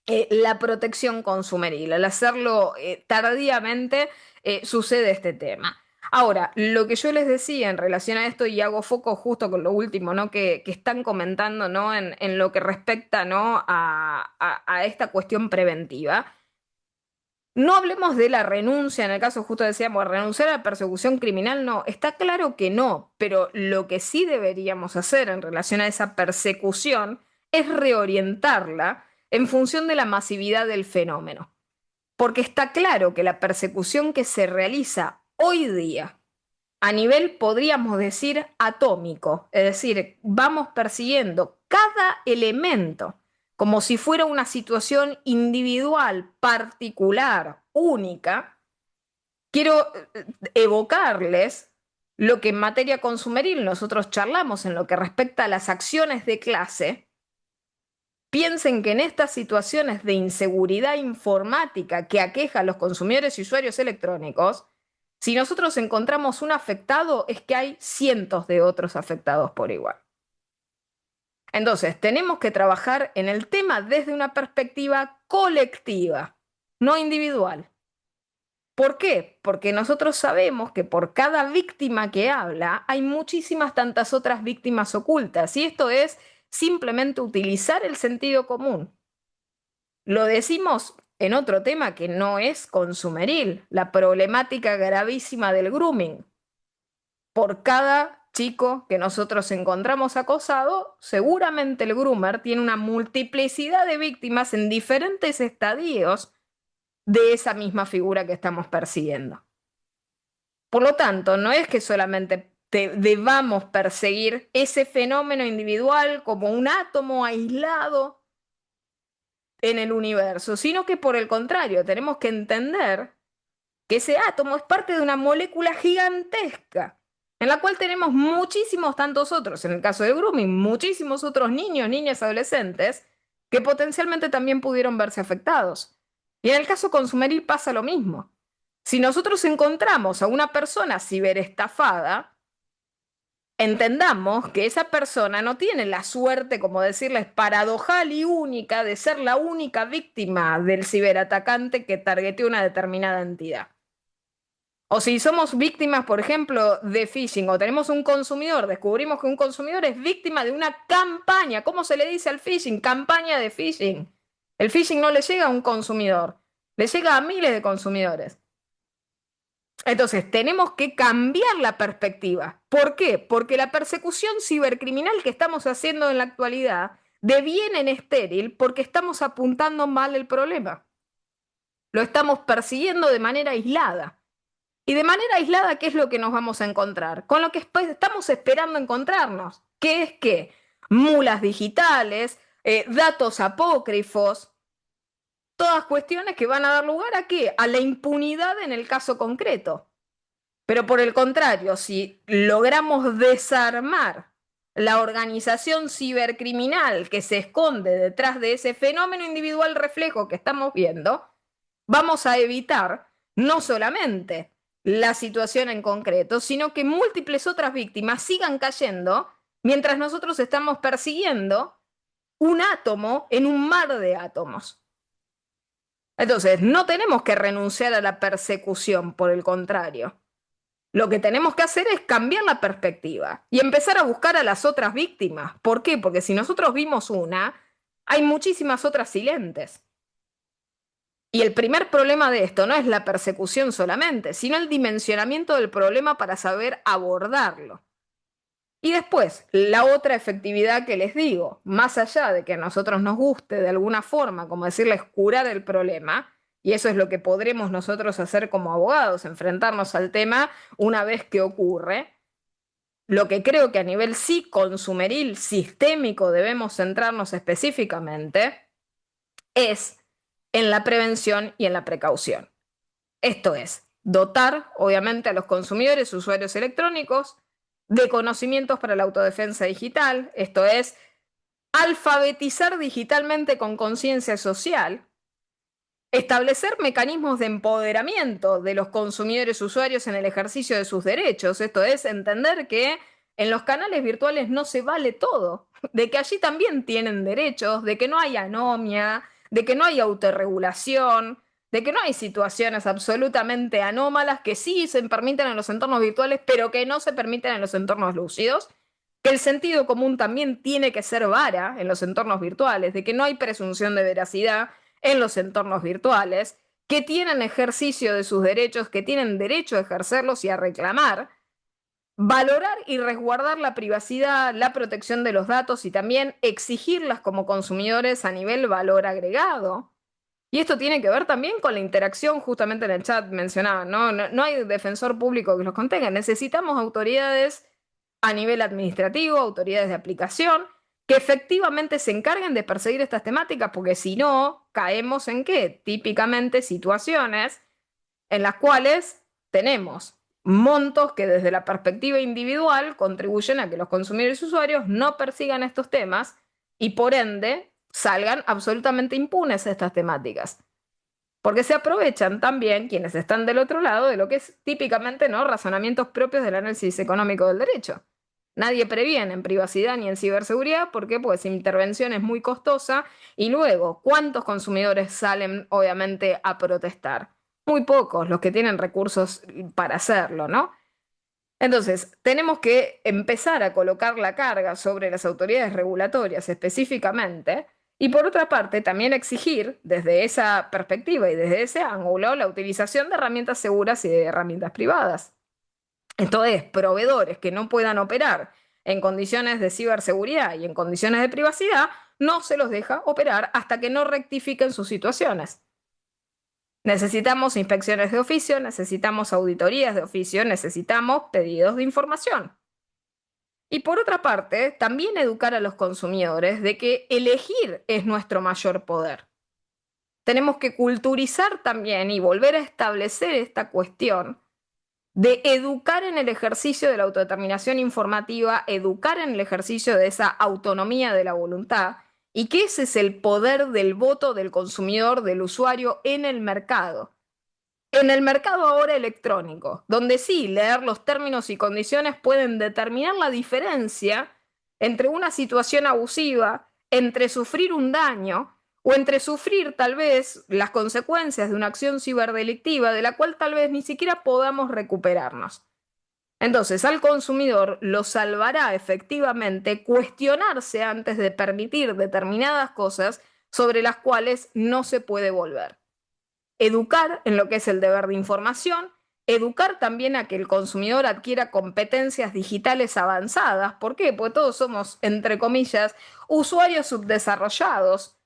la protección consumeril. Al hacerlo tardíamente sucede este tema. Ahora, lo que yo les decía en relación a esto, y hago foco justo con lo último, ¿no? Que están comentando, ¿no? En lo que respecta, ¿no? A esta cuestión preventiva. No hablemos de la renuncia, en el caso justo decíamos, renunciar a la persecución criminal, no, está claro que no, pero lo que sí deberíamos hacer en relación a esa persecución es reorientarla en función de la masividad del fenómeno. Porque está claro que la persecución que se realiza hoy día a nivel, podríamos decir, atómico, es decir, vamos persiguiendo cada elemento como si fuera una situación individual, particular, única. Quiero evocarles lo que en materia consumeril nosotros charlamos en lo que respecta a las acciones de clase. Piensen que en estas situaciones de inseguridad informática que aqueja a los consumidores y usuarios electrónicos, si nosotros encontramos un afectado, es que hay cientos de otros afectados por igual. Entonces, tenemos que trabajar en el tema desde una perspectiva colectiva, no individual. ¿Por qué? Porque nosotros sabemos que por cada víctima que habla hay muchísimas tantas otras víctimas ocultas y esto es simplemente utilizar el sentido común. Lo decimos en otro tema que no es consumeril, la problemática gravísima del grooming. Por cada chico que nosotros encontramos acosado, seguramente el groomer tiene una multiplicidad de víctimas en diferentes estadios de esa misma figura que estamos persiguiendo. Por lo tanto, no es que solamente debamos perseguir ese fenómeno individual como un átomo aislado en el universo, sino que por el contrario, tenemos que entender que ese átomo es parte de una molécula gigantesca, en la cual tenemos muchísimos tantos otros, en el caso del grooming, muchísimos otros niños, niñas, adolescentes, que potencialmente también pudieron verse afectados. Y en el caso consumeril pasa lo mismo. Si nosotros encontramos a una persona ciberestafada, entendamos que esa persona no tiene la suerte, como decirles, paradojal y única de ser la única víctima del ciberatacante que targeteó una determinada entidad. O si somos víctimas, por ejemplo, de phishing, o tenemos un consumidor, descubrimos que un consumidor es víctima de una campaña. ¿Cómo se le dice al phishing? Campaña de phishing. El phishing no le llega a un consumidor, le llega a miles de consumidores. Entonces, tenemos que cambiar la perspectiva. ¿Por qué? Porque la persecución cibercriminal que estamos haciendo en la actualidad deviene en estéril porque estamos apuntando mal el problema. Lo estamos persiguiendo de manera aislada. Y de manera aislada, ¿qué es lo que nos vamos a encontrar? Con lo que estamos esperando encontrarnos, que es que mulas digitales, datos apócrifos, todas cuestiones que van a dar lugar a qué? A la impunidad en el caso concreto. Pero por el contrario, si logramos desarmar la organización cibercriminal que se esconde detrás de ese fenómeno individual reflejo que estamos viendo, vamos a evitar no solamente la situación en concreto, sino que múltiples otras víctimas sigan cayendo mientras nosotros estamos persiguiendo un átomo en un mar de átomos. Entonces, no tenemos que renunciar a la persecución, por el contrario. Lo que tenemos que hacer es cambiar la perspectiva y empezar a buscar a las otras víctimas. ¿Por qué? Porque si nosotros vimos una, hay muchísimas otras silentes. Y el primer problema de esto no es la persecución solamente, sino el dimensionamiento del problema para saber abordarlo. Y después, la otra efectividad que les digo, más allá de que a nosotros nos guste de alguna forma, como decirles, curar el problema, y eso es lo que podremos nosotros hacer como abogados, enfrentarnos al tema una vez que ocurre, lo que creo que a nivel sí consumeril, sistémico, debemos centrarnos específicamente, es en la prevención y en la precaución. Esto es, dotar, obviamente, a los consumidores, usuarios electrónicos, de conocimientos para la autodefensa digital, esto es, alfabetizar digitalmente con conciencia social, establecer mecanismos de empoderamiento de los consumidores usuarios en el ejercicio de sus derechos, esto es, entender que en los canales virtuales no se vale todo, de que allí también tienen derechos, de que no hay anomia, de que no hay autorregulación, de que no hay situaciones absolutamente anómalas que sí se permiten en los entornos virtuales, pero que no se permiten en los entornos lúcidos, que el sentido común también tiene que ser vara en los entornos virtuales, de que no hay presunción de veracidad en los entornos virtuales, que tienen ejercicio de sus derechos, que tienen derecho a ejercerlos y a reclamar, valorar y resguardar la privacidad, la protección de los datos y también exigirlas como consumidores a nivel valor agregado. Y esto tiene que ver también con la interacción, justamente en el chat mencionaban, ¿no? No hay defensor público que los contenga. Necesitamos autoridades a nivel administrativo, autoridades de aplicación, que efectivamente se encarguen de perseguir estas temáticas, porque si no, caemos en qué? Típicamente situaciones en las cuales tenemos montos que desde la perspectiva individual contribuyen a que los consumidores y usuarios no persigan estos temas y por ende salgan absolutamente impunes estas temáticas. Porque se aprovechan también quienes están del otro lado de lo que es típicamente, ¿no?, razonamientos propios del análisis económico del derecho. Nadie previene en privacidad ni en ciberseguridad. ¿Por qué? Porque esa intervención es muy costosa y luego, ¿cuántos consumidores salen obviamente a protestar? Muy pocos los que tienen recursos para hacerlo, ¿no? Entonces, tenemos que empezar a colocar la carga sobre las autoridades regulatorias específicamente y por otra parte también exigir desde esa perspectiva y desde ese ángulo la utilización de herramientas seguras y de herramientas privadas. Esto es, proveedores que no puedan operar en condiciones de ciberseguridad y en condiciones de privacidad, no se los deja operar hasta que no rectifiquen sus situaciones. Necesitamos inspecciones de oficio, necesitamos auditorías de oficio, necesitamos pedidos de información. Y por otra parte, también educar a los consumidores de que elegir es nuestro mayor poder. Tenemos que culturizar también y volver a establecer esta cuestión de educar en el ejercicio de la autodeterminación informativa, educar en el ejercicio de esa autonomía de la voluntad, y que ese es el poder del voto del consumidor, del usuario en el mercado. En el mercado ahora electrónico, donde sí, leer los términos y condiciones pueden determinar la diferencia entre una situación abusiva, entre sufrir un daño o entre sufrir tal vez las consecuencias de una acción ciberdelictiva de la cual tal vez ni siquiera podamos recuperarnos. Entonces, al consumidor lo salvará efectivamente cuestionarse antes de permitir determinadas cosas sobre las cuales no se puede volver. Educar en lo que es el deber de información, educar también a que el consumidor adquiera competencias digitales avanzadas. ¿Por qué? Porque todos somos, entre comillas, usuarios subdesarrollados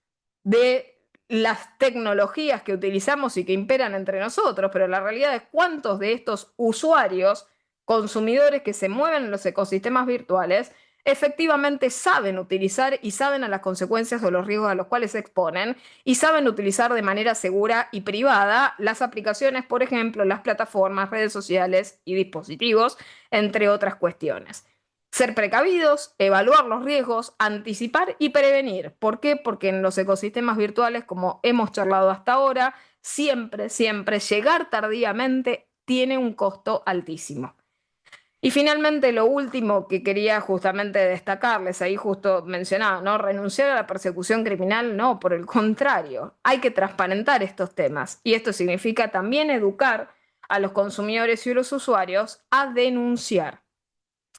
de las tecnologías que utilizamos y que imperan entre nosotros, pero la realidad es cuántos de estos usuarios, consumidores que se mueven en los ecosistemas virtuales, efectivamente saben utilizar y saben a las consecuencias o los riesgos a los cuales se exponen y saben utilizar de manera segura y privada las aplicaciones, por ejemplo, las plataformas, redes sociales y dispositivos, entre otras cuestiones. Ser precavidos, evaluar los riesgos, anticipar y prevenir. ¿Por qué? Porque en los ecosistemas virtuales, como hemos charlado hasta ahora, siempre llegar tardíamente tiene un costo altísimo. Y finalmente, lo último que quería justamente destacarles, ahí justo mencionaba, ¿no? Renunciar a la persecución criminal, no, por el contrario, hay que transparentar estos temas. Y esto significa también educar a los consumidores y a los usuarios a denunciar,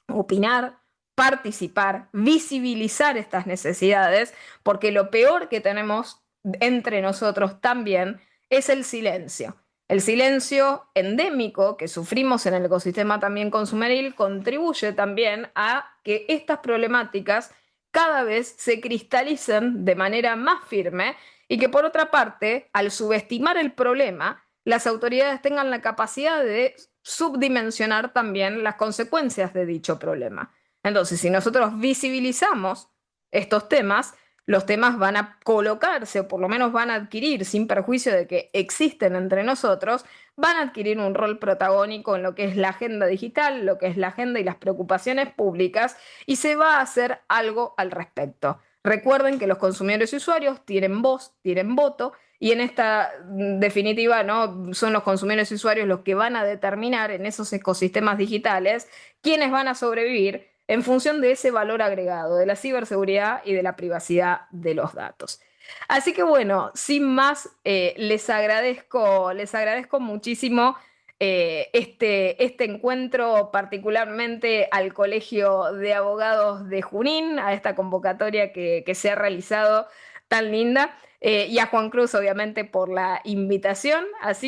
opinar, participar, visibilizar estas necesidades, porque lo peor que tenemos entre nosotros también es el silencio. El silencio endémico que sufrimos en el ecosistema también consumeril contribuye también a que estas problemáticas cada vez se cristalicen de manera más firme y que por otra parte, al subestimar el problema, las autoridades tengan la capacidad de subdimensionar también las consecuencias de dicho problema. Entonces, si nosotros visibilizamos estos temas, los temas van a colocarse o por lo menos van a adquirir, sin perjuicio de que existen entre nosotros, van a adquirir un rol protagónico en lo que es la agenda digital, lo que es la agenda y las preocupaciones públicas, y se va a hacer algo al respecto. Recuerden que los consumidores y usuarios tienen voz, tienen voto, y en esta definitiva, ¿no? Son los consumidores y usuarios los que van a determinar en esos ecosistemas digitales quiénes van a sobrevivir en función de ese valor agregado, de la ciberseguridad y de la privacidad de los datos. Así que bueno, sin más, les agradezco muchísimo este encuentro, particularmente al Colegio de Abogados de Junín, a esta convocatoria que se ha realizado tan linda, y a Juan Cruz, obviamente, por la invitación. Así